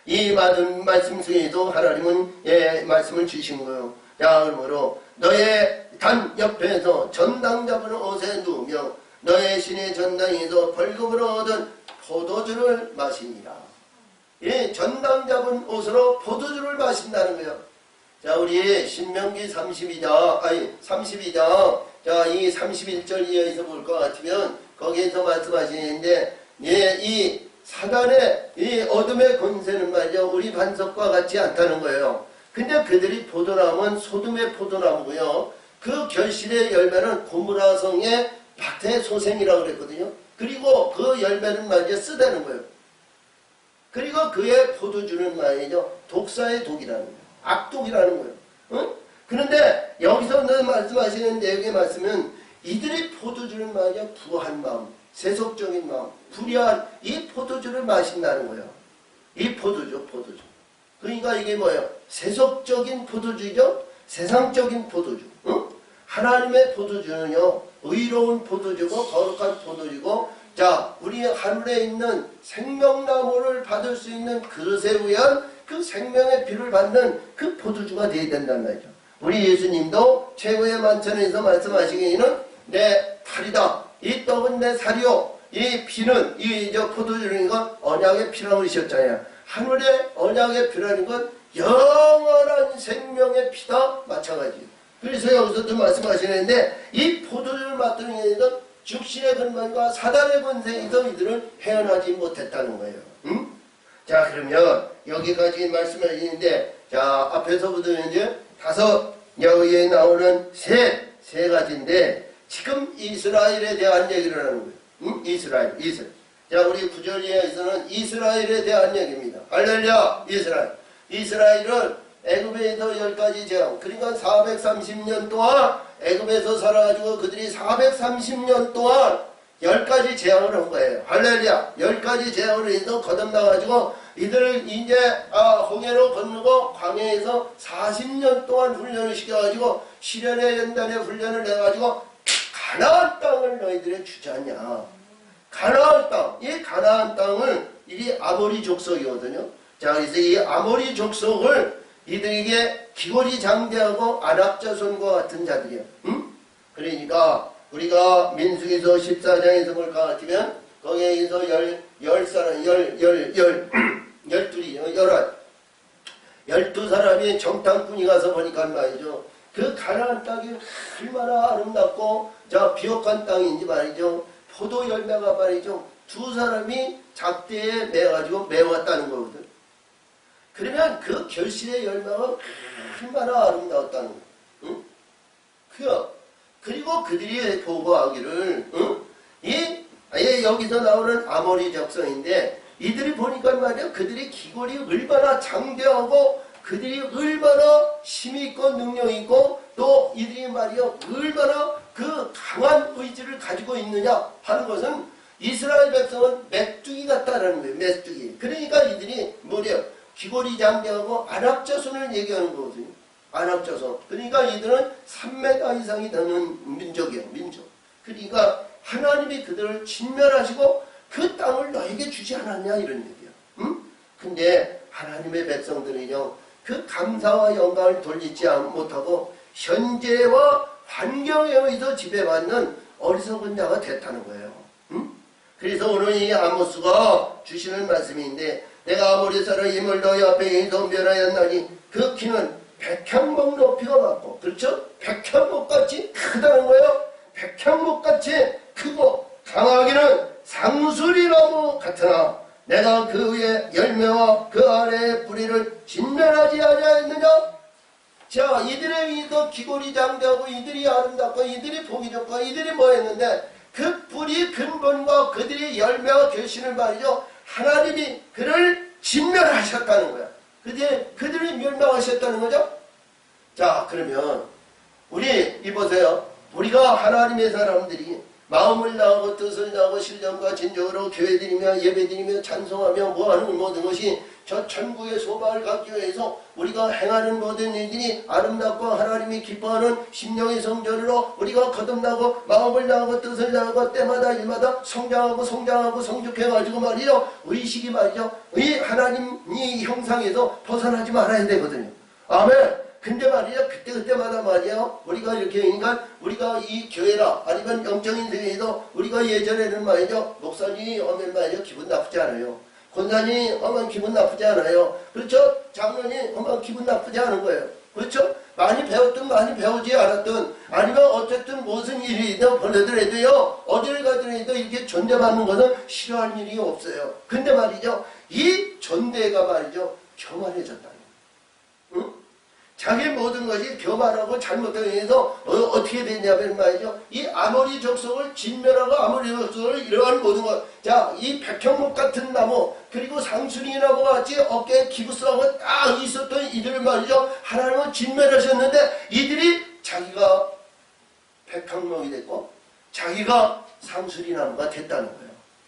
[SPEAKER 1] 이 많은 말씀 중에도 하나님은 말씀을 주신 거예요. 야, 그러므로 너의 단 옆에서 전당 잡은 옷에 누우며 너의 신의 전당에서 벌금으로 얻은 포도주를 마시니라. 예, 전당 잡은 옷으로 포도주를 마신다는 거예요. 자, 우리 신명기 32장, 자, 이 31절 이하에서 볼 것 같으면, 거기에서 말씀하시는데, 예, 이 사단의 이 어둠의 권세는 말이죠. 우리 반석과 같지 않다는 거예요. 근데 그들이 포도나무는 소돔의 포도나무고요. 그 결실의 열매는 고무라성의 밭의 소생이라고 그랬거든요. 그리고 그 열매는 말이죠. 쓰다는 거예요. 그리고 그의 포도주는 말이죠. 독사의 독이라는 거예요. 악독이라는 거예요. 응? 그런데 여기서 말씀하시는 내용의 말씀은 이들이 포도주는 말이죠. 부한 마음, 세속적인 마음, 불의한 이 포도주를 마신다는 거예요. 이 포도주. 그러니까 이게 뭐예요? 세속적인 포도주죠? 세상적인 포도주. 응? 하나님의 포도주는요. 의로운 포도주고 거룩한 포도주고 자, 우리 하늘에 있는 생명나무를 받을 수 있는 그릇에 의한 그 생명의 피를 받는 그 포도주가 되어야 된단 말이죠. 우리 예수님도 최고의 만찬에서 말씀하시기에는 내 탈이다. 이 떡은 내 살이요. 이 피는 저 포도주는 건 언약의 피라고 그러셨잖아요. 하늘의 언약의 피라는 건 영원한 생명의 피다. 마찬가지예요. 그래서 여기서도 말씀하시는데 이 포도주를 맡는 이들은 죽신의 근만과 사단의 권세에서 이들은 헤어나지 못했다는 거예요. 응? 자, 그러면 여기까지 말씀을 하시는데 자, 앞에서부터 이제 5 여기에 나오는 세 가지인데 지금 이스라엘에 대한 얘기를 하는 거예요. 응? 이스라엘. 자, 우리 구절에서는 이스라엘에 대한 얘기입니다. 할렐루야! 이스라엘은 애굽에서 10가지 재앙, 그러니까 430년 동안 애굽에서 살아가지고 그들이 430년 동안 10가지 재앙을 한 거예요. 할렐루야! 10가지 재앙을 해서 거듭나가지고 이들을 이제 홍해로 건너고 광야에서 40년 동안 훈련을 시켜가지고 시련의 연단의 훈련을 해가지고 가나안 땅을 너희들에 주지 않냐. 가나안 땅, 이 가나안 땅을 이 아모리 족속이거든요. 자, 그래서 이 아모리 족속을 이들에게 기골이 장대하고 안악자손과 같은 자들이야. 그러니까 우리가 민수기서 14장에서 뭘 가르치면 거기에서 12사람이 정탐꾼이 가서 보니까 말이죠. 그 가나안 땅이 얼마나 아름답고 자 비옥한 땅인지 말이죠. 포도 열매가 말이죠. 두 사람이 작대에 매가지고 매웠다는 거거든. 그러면 그 결실의 열매가 얼마나 아름다웠다는 거야. 응? 그리고 그들이 보고하기를 여기서 나오는 아모리 적성인데 이들이 보니까 말이야 그들이 기골이 얼마나 장대하고 그들이 얼마나 힘이 있고 능력이 있고 또 이들이 말이야 얼마나 그 강한 의지를 가지고 있느냐 하는 것은 이스라엘 백성은 메뚜기 같다라는 거예요. 메뚜기. 그러니까 이들이 뭐래요? 기골이 장대하고 안악자손을 얘기하는 거거든요. 안악자손. 그러니까 이들은 3m 이상이 되는 민족이에요. 민족. 그러니까 하나님이 그들을 진멸하시고 그 땅을 너에게 주지 않았냐 이런 얘기야. 응? 근데 하나님의 백성들은요. 그 감사와 영광을 돌리지 못하고 현재와 환경에 의해서 지배받는 어리석은 자가 됐다는 거예요. 응? 그래서 오늘 이 아모스가 주시는 말씀인데 내가 아모리 사람 힘을 너희 앞에 인도멸하였나니 그 키는 백향목 높이가 맞고 그렇죠? 백향목같이 크다는 거예요. 백향목같이 크고 강하기는 상수리나무 같으나 내가 그 위에 열매와 그 아래의 뿌리를 진멸하지 아니하였느냐? 자, 이들에 의해서 기골이 장대하고 이들이 아름답고 이들이 보기 좋고 이들이 뭐 했는데 그 뿌리 근본과 그들의 열매와 결실을 말이죠. 하나님이 그를 진멸하셨다는 거야. 그들이 멸망하셨다는 거죠. 자, 그러면 우리 이보세요. 우리가 하나님의 사람들이 마음을 다하고 뜻을 다하고 신령과 진정으로 교회드리며 예배드리며 찬송하며 뭐하는 모든 것이 저 천국의 소망을 갖기 위해서 우리가 행하는 모든 일들이 아름답고 하나님이 기뻐하는 심령의 성전으로 우리가 거듭나고 마음을 다하고 뜻을 다하고 때마다 일마다 성장하고 성숙해가지고 말이죠. 의식이 말이죠. 이 하나님이 형상에서 벗어나지 말아야 되거든요. 아멘. 근데 말이야 그때마다 말이야 우리가 이렇게 그러니까 우리가 이 교회나 아니면 영적인 세계에서 우리가 예전에는 말이죠 목사님이 오면 말이죠 기분 나쁘지 않아요. 권사님이 오면 기분 나쁘지 않아요. 그렇죠? 장로님 오면 기분 나쁘지 않은 거예요. 그렇죠? 많이 배웠든 많이 배우지 않았든 아니면 어쨌든 무슨 일이든 벌어더라도요 어디를 가더라도 이렇게 존재받는 것은 싫어할 일이 없어요. 근데 말이죠 이 존대가 말이죠 교만해졌다. 응? 자기 모든 것이 교만하고 잘못되어 해서 어떻게 되냐면 말이죠. 이 아모리 족속을 진멸하고 아모리 족속을 이러한 모든 것. 자, 이 백향목 같은 나무 그리고 상수리 나무와 같이 어깨에 기부스하고 딱 있었던 이들을 말이죠. 하나님은 진멸하셨는데 이들이 자기가 백향목이 됐고 자기가 상수리 나무가 됐다는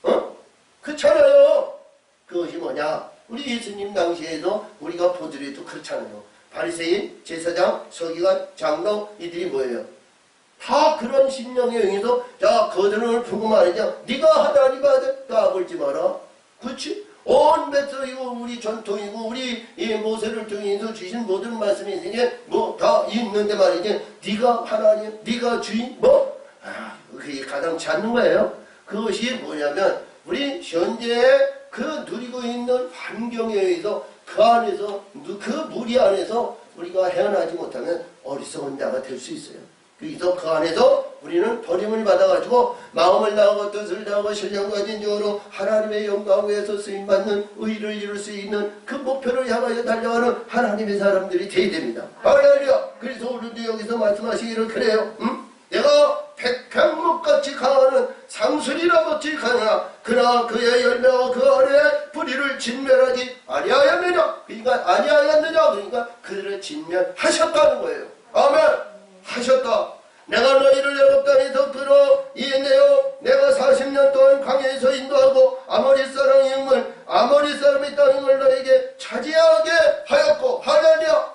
[SPEAKER 1] 거예요. 그렇잖아요. 그것이 뭐냐. 우리 예수님 당시에도 우리가 보더라도 그렇잖아요. 바리새인, 제사장, 서기관, 장로 이들이 뭐예요? 다 그런 심령에 의해서 자 거드름을 풀고 말이죠. 네가 하나님 아들 까불지 마라. 그렇지? 온 메서이고 우리 전통이고 우리 이 모세를 통해서 주신 모든 말씀이 이제 뭐 다 있는데 말이지. 네가 하나님, 네가 주인 그게 가당치 않는 거예요. 그것이 뭐냐면 우리 현재 그 누리고 있는 환경에 의해서 그 안에서 그 무리 안에서 우리가 헤어나지 못하면 어리석은 자가 될 수 있어요. 그래서 그 안에서 우리는 버림을 받아가지고 마음을 다하고 뜻을 다하고 신령과 진정으로 하나님의 영광 위에서 쓰임받는 의를 이룰 수 있는 그 목표를 향하여 달려가는 하나님의 사람들이 되어야 됩니다. 할렐루야. 그래서 오늘도 여기서 말씀하시기를 그래요. 내가 백향목같이 강하는 상수리나무 어찌 가느냐. 그러나 그의 열매와 그 아래에 뿌리를 진멸하지 아니하였느냐. 그러니까 아니하였느냐. 그러니까 그들을 진멸하셨다는 거예요. 아멘. 하셨다. 내가 너희를 애굽 땅에서 끌어내어 내가 40년 동안 광야에서 인도하고 아모리 사람의 땅을 너에게 차지하게 하였고. 할렐루야.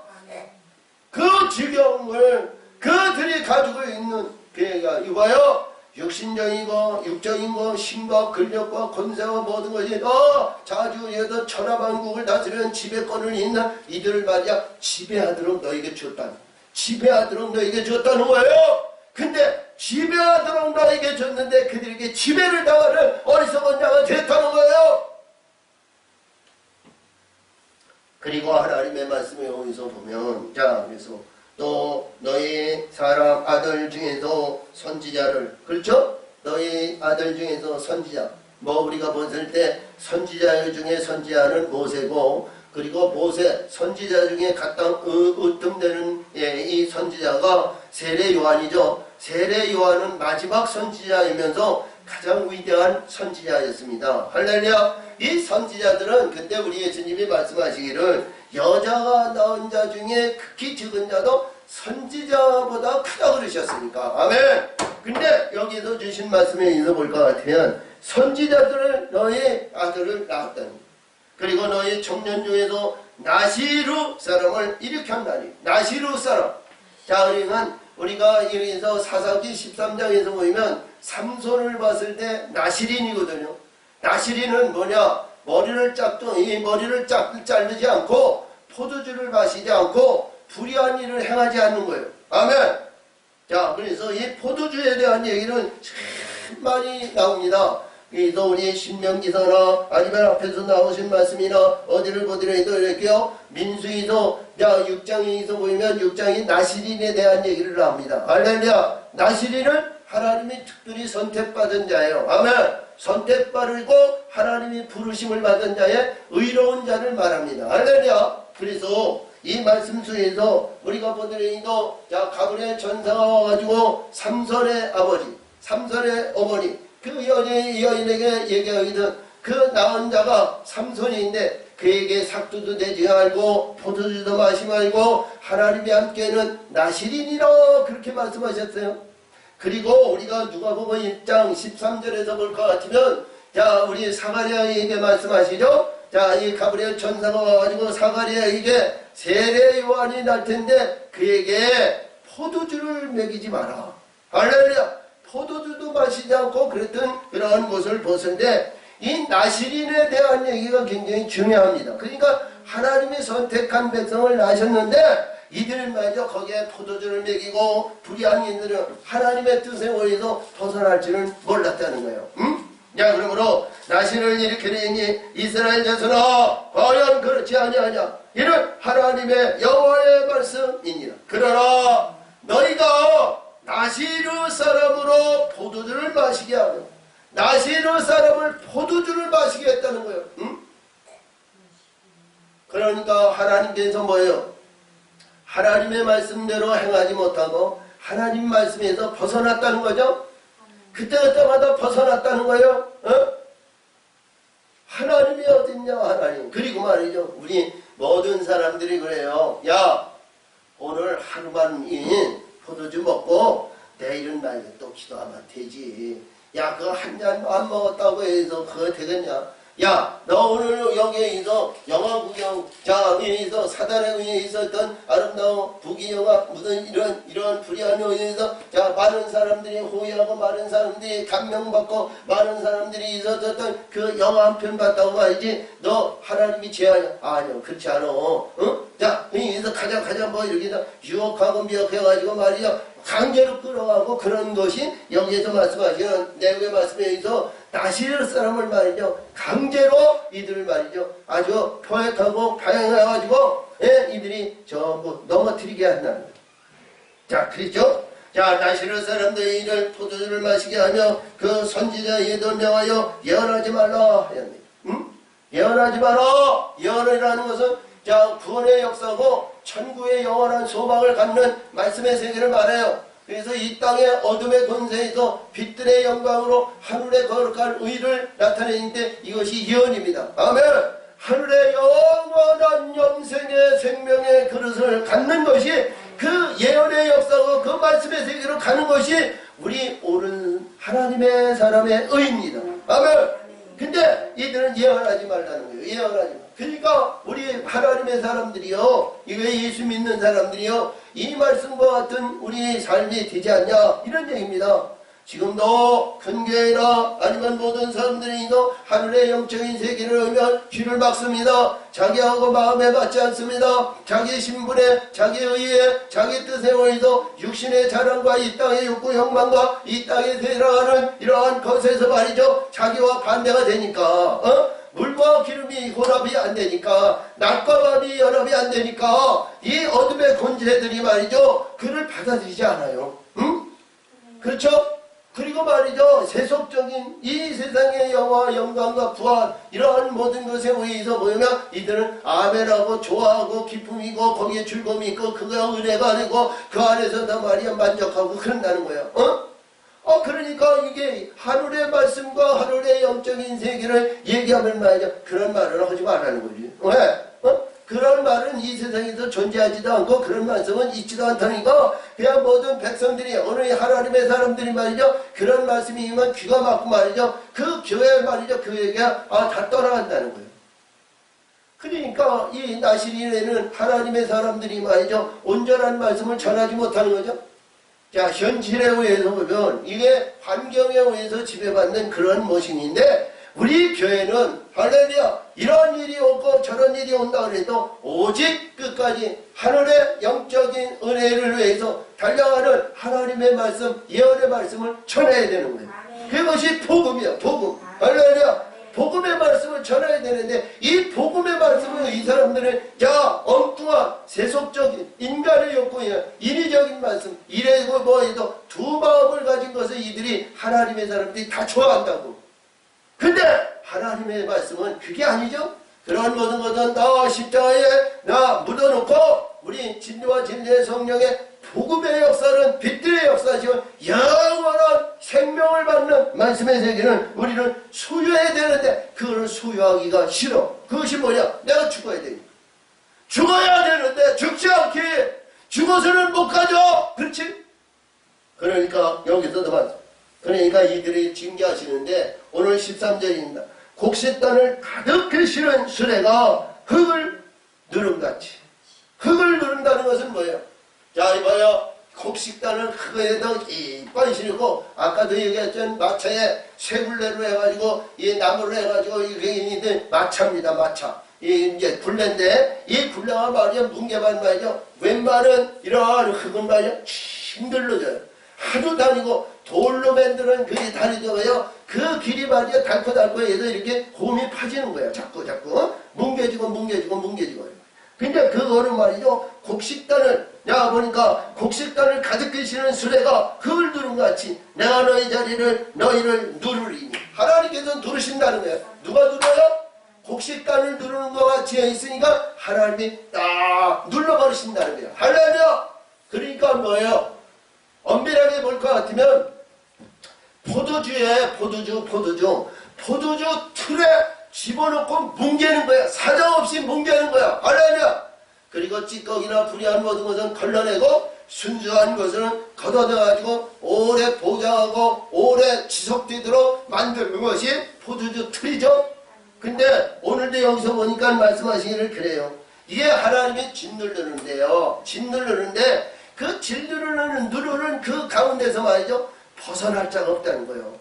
[SPEAKER 1] 그 지경을 그들이 가지고 있는 그가 이거요. 육신적이고 육적인 거, 신과 근력과 권세와 모든 것이 자주에서 천하만국을 다스리는 지배권을 있는 이들을 말이야 지배하도록 너에게 줬다. 지배하도록 너에게 줬다는 거예요. 근데 지배하도록 너에게 줬는데 그들에게 지배를 당하는 어리석은 자가 됐다는 거예요. 그리고 하나님의 말씀을 여기서 보면, 자, 그래서 또 너희 사람 아들 중에서 선지자를, 그렇죠? 너희 아들 중에서 선지자, 우리가 봤을 때 선지자 중에 선지자는 모세고, 그리고 모세 선지자 중에 가장 으뜸되는 이 선지자가 세례 요한이죠. 세례 요한은 마지막 선지자이면서 가장 위대한 선지자였습니다. 할렐루야. 이 선지자들은 그때 우리 예수님이 말씀하시기를 여자가 낳은 자 중에 극히 적은 자도 선지자보다 크다 그러셨으니까. 아멘. 근데 여기서 주신 말씀에 의해서 볼 것 같으면 선지자들을 너의 아들을 낳았다는, 그리고 너의 청년 중에서 나시루 사람을 일으켰나니. 나시루 사람. 자, 그러면 우리가 여기서 사사기 13장에서 보면 삼손을 봤을 때 나시린이거든요. 나시린은 뭐냐? 머리를 자르지 않고 포도주를 마시지 않고 불의한 일을 행하지 않는 거예요. 아멘. 자, 그래서 이 포도주에 대한 얘기는 참 많이 나옵니다. 그래서 우리 신명기서나 아니면 앞에서 나오신 말씀이나 어디를 보더라도 이렇게요. 민수기서 6장에서 보면 6장이 나시린에 대한 얘기를 합니다. 할렐루야. 나시린은 하나님이 특별히 선택받은 자예요. 아멘. 선택받고 하나님이 부르심을 받은 자의 의로운 자를 말합니다. 할렐루야. 그래서 이 말씀 속에서 우리가 보더라도 가브리엘 전사가 와가지고 삼손의 아버지, 삼손의 어머니, 그 여인에게 얘기하기는 그 낳은 자가 삼손인데 그에게 삭두도 내지 말고 포도주도 마시 말고 하나님이 함께는 나시린이라 그렇게 말씀하셨어요. 그리고 우리가 누가복음 1장 13절에서 볼 것 같으면 자, 우리 사가랴에게 말씀하시죠. 자, 이 가브리엘 천사가 와가지고 사가랴에게 세례 요한이 날 텐데 그에게 포도주를 먹이지 마라. 할렐루야. 포도주도 마시지 않고 그랬던 그러한 것을 보는데 이 나시린에 대한 얘기가 굉장히 중요합니다. 그러니까 하나님이 선택한 백성을 낳으셨는데 이들 말이죠. 거기에 포도주를 먹이고 불의한 이들은 하나님의 뜻에 의해서 벗어날 줄은 몰랐다는 거예요. 자, 그러므로 나시를 일으키니 이스라엘 자손아 과연 그렇지 아니하냐. 이는 하나님의 여호와의 말씀이니라. 그러나 너희가 나시르 사람으로 포도주를 마시게 하며 나시르 사람을 포도주를 마시게 했다는 거예요. 그러니까 하나님께서 뭐예요? 하나님의 말씀대로 행하지 못하고 하나님 말씀에서 벗어났다는 거죠. 그때마다 벗어났다는 거예요. 하나님이 어딨냐 하나님. 그리고 말이죠. 우리 모든 사람들이 그래요. 야, 오늘 하루만 포도주 먹고 내일은 말이야 또 기도하면 되지. 야, 그거 한 잔 안 먹었다고 해서 그거 되겠냐? 야, 너 오늘 여기에서 영화 구경, 자, 여기서 사단에 의해 있었던 아름다운 부귀영화, 무슨 이런 불의한 의해서, 자, 많은 사람들이 호의하고, 많은 사람들이 감명받고, 많은 사람들이 있었던 그 영화 한 편 봤다고 말이지, 너 하나님이 제하냐? 아니요, 그렇지 않아. 응? 자, 여기서 가자, 뭐, 이렇게 유혹하고 미혹해가지고 말이야, 강제로 끌어가고 그런 것이 여기에서 말씀하시는 내용의 말씀에 의해서 나시르 사람을 말이죠. 강제로 이들을 말이죠. 아주 포획하고 파행해가지고 이들이 전부 넘어뜨리게 한다는 거예요. 자, 그렇죠? 자, 나시르 사람들이 이를 포도주를 마시게 하며 그 선지자 예도 명하여 예언하지 말라 하였네. 예언하지 마라. 예언이라는 것은 자, 구원의 역사고 천국의 영원한 소망을 갖는 말씀의 세계를 말해요. 그래서 이 땅의 어둠의 권세에서 빛들의 영광으로 하늘에 거룩한 의를 나타내는데 이것이 예언입니다. 아멘. 하늘의 영원한 영생의 생명의 그릇을 갖는 것이 그 예언의 역사고 그 말씀의 세계로 가는 것이 우리 옳은 하나님의 사람의 의입니다. 아멘. 근데 이들은 예언하지 말라는 거예요. 예언하지 마. 그러니까 우리 하나님의 사람들이요, 이거 예수 믿는 사람들이요, 이 말씀과 같은 우리 삶이 되지 않냐 이런 얘기입니다. 지금도 큰 교회나 아니면 모든 사람들이도 하늘의 영적인 세계를 오면 귀를 막습니다. 자기하고 마음에 맞지 않습니다. 자기 신분에, 자기 의에, 자기 뜻에 의해서 육신의 자랑과 이 땅의 욕구 욕망과 이 땅에 세상하는 이러한 것에서 말이죠, 자기와 반대가 되니까 물과 기름이 혼합이 안 되니까, 낮과 밤이 연합이 안 되니까 이 어둠의 권세들이 말이죠, 그를 받아들이지 않아요. 응? 그렇죠? 그리고 말이죠, 세속적인 이 세상의 영화, 영광과 부활 이러한 모든 것에 의해서 뭐냐면 이들은 아멘하고 좋아하고 기쁨이고 거기에 즐거움이 있고 그가 은혜가 되고 그 안에서 다 말이야 만족하고 그런다는 거예요. 그러니까 이게 하늘의 말씀과 하늘의 영적인 세계를 얘기하면 말이죠, 그런 말을 하지 말라는 거지. 왜? 그런 말은 이 세상에서 존재하지도 않고 그런 말씀은 있지도 않다니까 그냥 모든 백성들이 어느 하나님의 사람들이 말이죠, 그런 말씀이 있으면 귀가 막고 말이죠, 그 교회 말이죠, 그 얘기가 다 떠나간다는 거예요. 그러니까 이 나시린에는 하나님의 사람들이 말이죠, 온전한 말씀을 전하지 못하는 거죠. 자, 현실에 의해서 보면 이게 환경에 의해서 지배받는 그런 모습인데, 우리 교회는 할렐루야, 이런 일이 오고 저런 일이 온다 그래도 오직 끝까지 하늘의 영적인 은혜를 위해서 달려가는 하나님의 말씀, 예언의 말씀을 전해야 되는 거예요. 그것이 복음이야, 복음. 할렐루야. 복음의 말씀을 전해야 되는데, 이 복음의 말씀을 이 사람들은 엉뚱한 세속적인 인간의 욕구이야, 인위적인 말씀, 이래고 뭐해도 두 마음을 가진 것을 이들이 하나님의 사람들이 다 좋아한다고. 근데 하나님의 말씀은 그게 아니죠. 그런 모든 것은 나 십자가에 나 묻어놓고 우리 진리와 진리의 성령의 복음의 역사는 빛들의 역사지만 영원한 생명을 받는 말씀의 세계는 우리는 소유해야 되는데 그걸 소유하기가 싫어. 그것이 뭐냐? 내가 죽어야 되니까. 죽어야 되는데 죽지 않게 죽어서는 못 가져. 그렇지? 그러니까 여기서도 봤어. 그러니까 이들이 징계하시는데 오늘 13절입니다. 곡식단을 가득히 실은 수레가 흙을 누름같이. 흙을 누른다는 것은 뭐예요? 자, 이봐요. 곡식단을 흙에다 이빨 실고, 아까도 얘기했던 마차에 쇠굴레로 해가지고, 이 나무로 해가지고, 이게 마차입니다, 마차. 이 이제 굴레인데, 이 굴레가 말이야, 뭉개만 말이죠. 웬만한 이러한 흙은 말이야, 힘들러져요. 하도 다니고, 돌로 만드는 그 다리도가요, 그 길이 말이야, 닳고 해서 이렇게 홈이 파지는 거야. 자꾸. 뭉개지고. 근데 그거는 말이죠, 곡식단을, 보니까 곡식단을 가득히 실은 수레가 그걸 누른 것 같이 내가 너희 자리를, 너희를 누르리니. 하나님께서 누르신다는 거예요. 누가 누려요? 곡식단을 누르는 것 같이 있으니까 하나님이 딱 눌러버리신다는 거예요. 할렐루야! 그러니까 뭐예요? 엄밀하게 볼 것 같으면 포도주 틀에 집어넣고 뭉개는 거야. 사정없이 뭉개는 거야. 할렐루야! 그리고 찌꺼기나 불이한 모든 것은 걸러내고 순수한 것은 걷어내가지고 오래 보장하고 오래 지속되도록 만드는 것이 포도주 틀이죠. 근데 오늘도 여기서 보니까 말씀하시기를 그래요. 이게 하나님이 짓누르는데요. 짓누르는데 그 짓누르는 그 가운데서 말이죠, 벗어날 자가 없다는 거예요.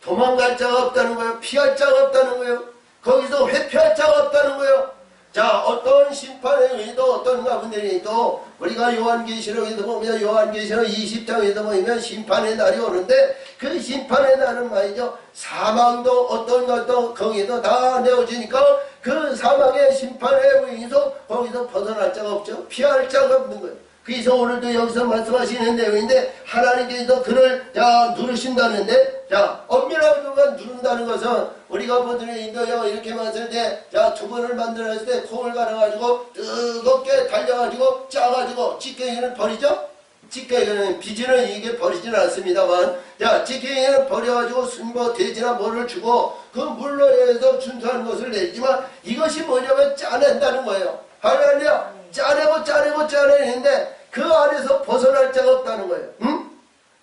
[SPEAKER 1] 도망갈 자가 없다는 거예요. 피할 자가 없다는 거예요. 거기서 회피할 자가 없다는 거예요. 자, 어떤 심판의 의도, 어떤 가운데에도 우리가 요한계시록에서 보면 요한계시록 20장에서 보면 심판의 날이 오는데 그 심판의 날은 말이죠, 사망도 어떤 것도 거기도 다 내어지니까 그 사망의 심판에 의해서 거기서 벗어날 자가 없죠. 피할 자가 없는 거예요. 그래서 오늘도 여기서 말씀하시는 내용인데 하나님께서 그를 누르신다는데, 엄밀하게만 누른다는 것은 우리가 보더니 인도요 이렇게 만들 때 두 번을 만들었을 때 콩을 갈아가지고 뜨겁게 달려가지고 짜가지고 찌꺼기를 버리죠. 찌개는 비지는 이게 버리지는 않습니다만, 자, 찌개는 버려가지고 뭐 돼지나 뭐를 주고 그 물로 해서 준수한 것을 내지만 이것이 뭐냐면 짜낸다는 거예요. 할렐루야. 짜내고 짜내는데 그 안에서 벗어날 자가 없다는 거예요. 응?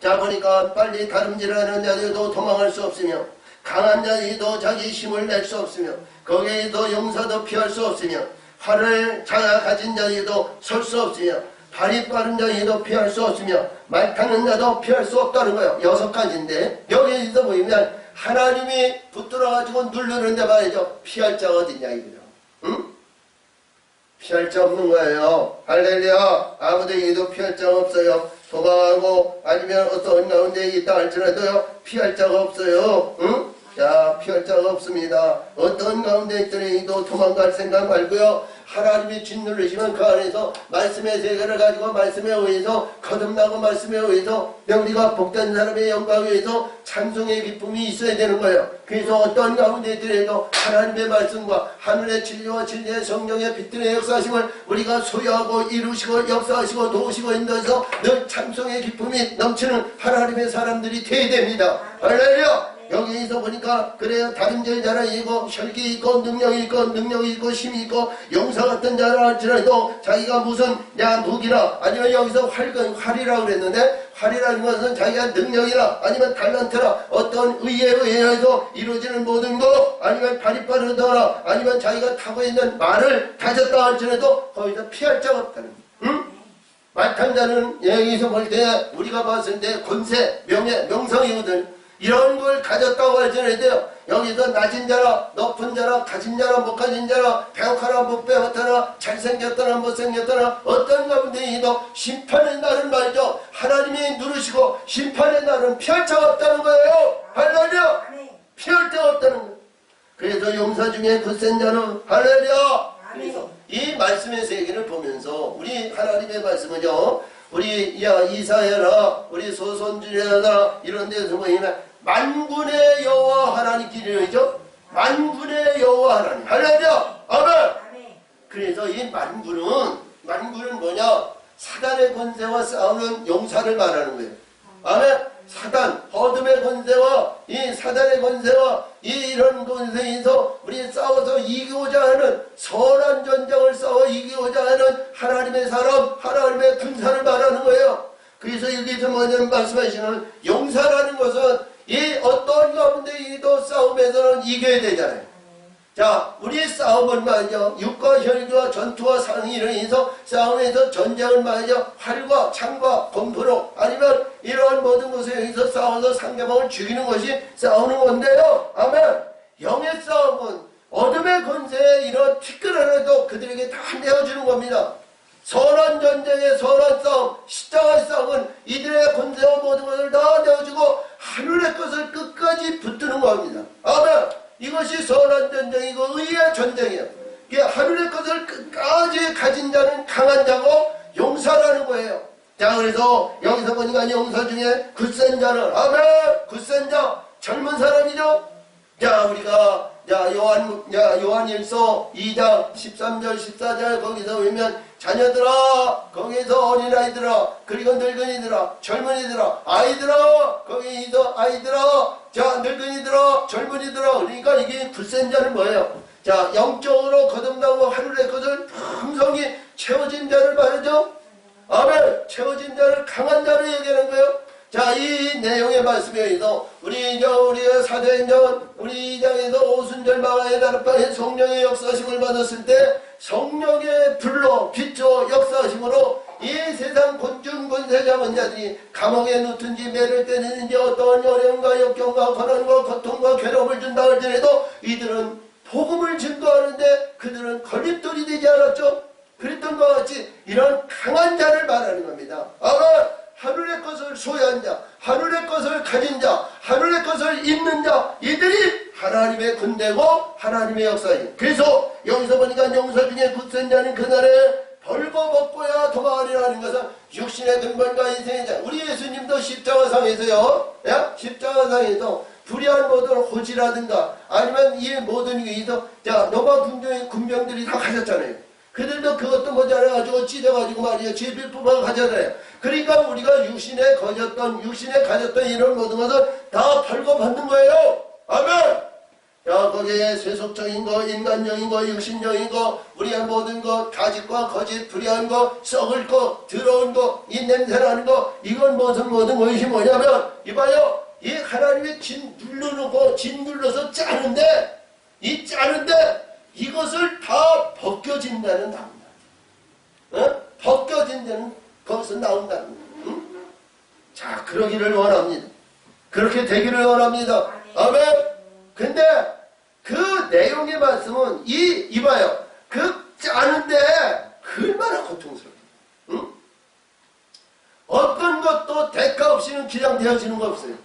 [SPEAKER 1] 자, 보니까 빨리 다름질하는 자들도 도망할 수 없으며 강한 자들도 자기 힘을 낼 수 없으며 거기에도 용사도 피할 수 없으며 활을 자가 가진 자들도 설 수 없으며 발이 빠른 자들도 피할 수 없으며 말 타는 자도 피할 수 없다는 거예요. 6가지인데 여기에서 보이면 하나님이 붙들어가지고 누르는데 말이죠. 피할 자가 어딨냐 이거죠. 응? 피할 자 없는 거예요. 할렐루야. 아무데에도 피할 자가 없어요. 도망하고 아니면 어떤 가운데 있다 할지라도요 피할 자가 없어요. 응? 자, 피할 자가 없습니다. 어떤 가운데 있더라도 도망갈 생각 말고요. 하나님이 짓누르시면 그 안에서 말씀의 세계를 가지고 말씀에 의해서 거듭나고 말씀에 의해서 우리가 복된 사람의 영광에 의해서 찬송의 기쁨이 있어야 되는 거예요. 그래서 어떤 가운데 있더라도 하나님의 말씀과 하늘의 진리와 진리의 성령의 빛들의 역사심을 우리가 소유하고 이루시고 역사하시고 도우시고 인도해서 늘 찬송의 기쁨이 넘치는 하나님의 사람들이 되어야 됩니다. 할렐루야. 여기에서 보니까 그래요. 다름질 자는 이고 혈기 있고 능력이 있고 힘이 있고 용사 같은 자라 할지라도 자기가 무슨 무기나 아니면 여기서 활이라고 그랬는데 활이라는 것은 자기가 능력이나 아니면 달란트나 어떤 의에 의해서 이루어지는 모든 것 아니면 발이 빠르거나 아니면 자기가 타고 있는 말을 가졌다 할지라도 거기서 피할 자가 없다는 거예요. 응? 말 탄 자는 여기서 볼 때 우리가 봤을 때 권세, 명예, 명성이거든. 이런 걸 가졌다고 할지라도 여기서 낮은 자라 높은 자라 가진 자라 못 가진 자라 배고파나 못 배고파나 잘생겼다나 못생겼다나 어떤 가운데에도 심판의 날은 말이죠. 하나님이 누르시고 심판의 날은 피할 자가 없다는 거예요. 할렐루야. 피할 자가 없다는 거예요. 그래서 용사 중에 굳센 자는 할렐루야. 그래서 이 말씀의 세계를 보면서 우리 하나님의 말씀은요. 우리 이사야나 우리 소선지라나 이런 데서 보이면 만군의 여호와 하나님끼리죠. 만군의 여호와 하나님. 할렐루야. 아멘. 그래서 이 만군은 뭐냐? 사단의 권세와 싸우는 용사를 말하는 거예요. 아멘. 사단, 어둠의 권세와 이 사단의 권세와 이런 권세에서 우리 싸워서 이기고자 하는 선한 전쟁을 싸워 이기고자 하는 하나님의 사람, 하나님의 군사를 말하는 거예요. 그래서 여기서 뭐냐면 말씀하시는 용사라는 것은 이 어떤 가운데 이도 싸움에서는 이겨야 되잖아요. 자, 우리 싸움은 말이죠. 육과 혈기와 전투와 상의를 해서 싸움에서 전쟁을 말이죠. 활과 창과 검포로 아니면 이러한 모든 것에 의해서 싸워서 상대방을 죽이는 것이 싸우는 건데요. 아멘. 영의 싸움은 어둠의 권세에 이런 티끌하나도 그들에게 다 내어주는 겁니다. 선한 전쟁의 선한 싸움, 십자가의 싸움은 이들의 권세와 모든 것을 다 내어주고 하늘의 것을 끝까지 붙드는 겁니다. 아멘. 이것이 선한 전쟁이고 의의 전쟁이에요. 하늘의 것을 끝까지 가진 자는 강한 자고 용사라는 거예요. 자, 그래서 여기서 보니까 용사 중에 굳센 자는 아멘. 굳센 자 젊은 사람이죠. 자, 우리가 요한일서 2장 13절 14절 거기서 보면 자녀들아 거기서 어린아이들아 그리고 늙은이들아 젊은이들아 아이들아 거기서 아이들아 자 늙은이들아 젊은이들아 그러니까 이게 굳센 자는 뭐예요? 자 영적으로 거듭나고 하늘의 것을 풍성히 채워진 자를 말하죠. 아멘. 채워진 자를 강한 자를 얘기하는 거예요. 자, 이 내용의 말씀에 의해서 우리가 사도행전 우리 2장에서 오순절 마가의 다락방에 성령의 역사심을 받았을 때 성령의 불로 빛조 역사심으로 이 세상 곤충 권세 잡은 자들이 감옥에 넣든지 매를 때리는지 어떠한 어려움과 역경과 고난과 고통과 괴롭을 준다 할지라도 이들은 복음을 증거하는데 그들은 걸림돌이 되지 않았죠. 그랬던 것 같이 이런 강한 자를 말하는 겁니다. 아마 하늘의 것을 소유한 자, 하늘의 것을 가진 자, 하늘의 것을 입는 자, 이들이 하나님의 군대고 하나님의 역사예요. 그래서 여기서 보니까 용사 중에 굳센 자는 그날에 벌거벗고야 도망하리라는 것은 육신의 근본과 인생의 자. 우리 예수님도 십자가상에서요, 십자가상에서 불의한 모든 호지라든가 아니면 이 모든 위에서 로마 군병들이 다 가졌잖아요. 그들도 그것도 모자라가지고 찢어가지고 말이에요. 제비뽑아 가져가요. 그러니까 우리가 육신에 가졌던 이런 모든 것을 다 팔고 받는 거예요. 아멘. 자, 거기에 세속적인 거, 인간적인 거, 육신적인 거, 우리의 모든 것, 가짓과 거짓, 불의한 거, 썩을 거, 더러운 거, 이 냄새나는 거, 이건 모든 것이 뭐냐면, 이봐요. 이 하나님의 진 눌러서 짜는데, 이것을 다 벗겨진다는 답니다. 벗겨진다는 거기서 나온다는 거예요. 응? 자, 그러기를 원합니다. 그렇게 되기를 원합니다. 아멘. 근데 그 내용의 말씀은 이봐요. 그 짜는데 얼마나 고통스러워요. 응? 어떤 것도 대가 없이는 그냥 되어지는 거 없어요.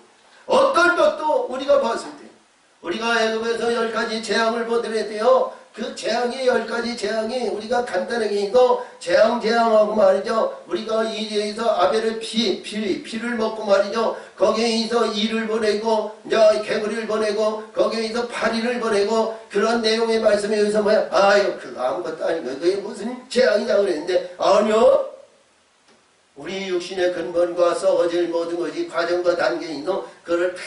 [SPEAKER 1] 어떤 것도 우리가 봤을 때 우리가 애굽에서 10가지 재앙을 보더라도요. 그 재앙이 10가지 재앙이 우리가 간단하게 이거 재앙하고 말이죠. 우리가 이제에서 아벨의 피를 먹고 말이죠. 거기에서 이를 보내고 개구리를 보내고 거기에서 파리를 보내고 그런 내용의 말씀에 의해서 뭐야? 아유 그거 아무것도 아니고 그게 무슨 재앙이냐 그랬는데 아니요. 우리 육신의 근본과 썩어질 모든 것이 과정과 단계인도 그걸 다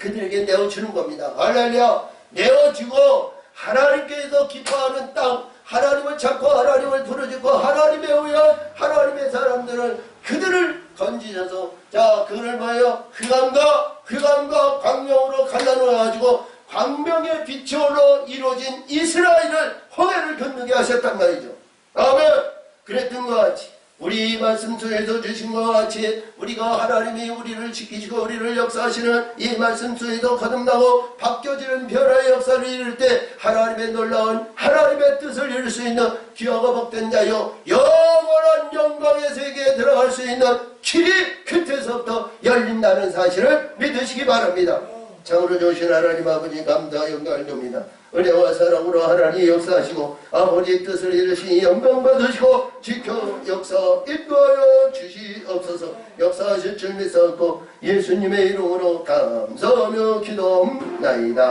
[SPEAKER 1] 그들에게 내어주는 겁니다. 할렐루야. 내어주고 하나님께서 기뻐하는 땅, 하나님을 찾고 하나님을 부르짖고 하나님에 의한 하나님의 사람들을 그들을 건지셔서 자 그를 뭐예요? 흑암과 광명으로 갈라놓아가지고 광명의 빛으로 이루어진 이스라엘을 홍해를 건너게 하셨단 말이죠. 아멘. 그랬던 것 같이 우리 말씀 속에서 주신 것 같이 우리가 하나님이 우리를 지키시고 우리를 역사하시는 이 말씀 속에서 거듭나고 바뀌어지는 변화의 역사를 이룰 때 하나님의 놀라운 하나님의 뜻을 이룰 수 있는 귀하고 복된 자요 영원한 영광의 세계에 들어갈 수 있는 길이 그때서부터 열린다는 사실을 믿으시기 바랍니다. 참으로 좋으신 하나님 아버지 감사 영광을 돕니다. 은혜와 사랑으로 하나님 역사하시고 아버지의 뜻을 이루시니 영광 받으시고 지켜 역사 인도하여 주시옵소서. 역사하실 줄 믿사옵고 예수님의 이름으로 감사하며 기도합나이다.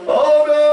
[SPEAKER 1] 아멘.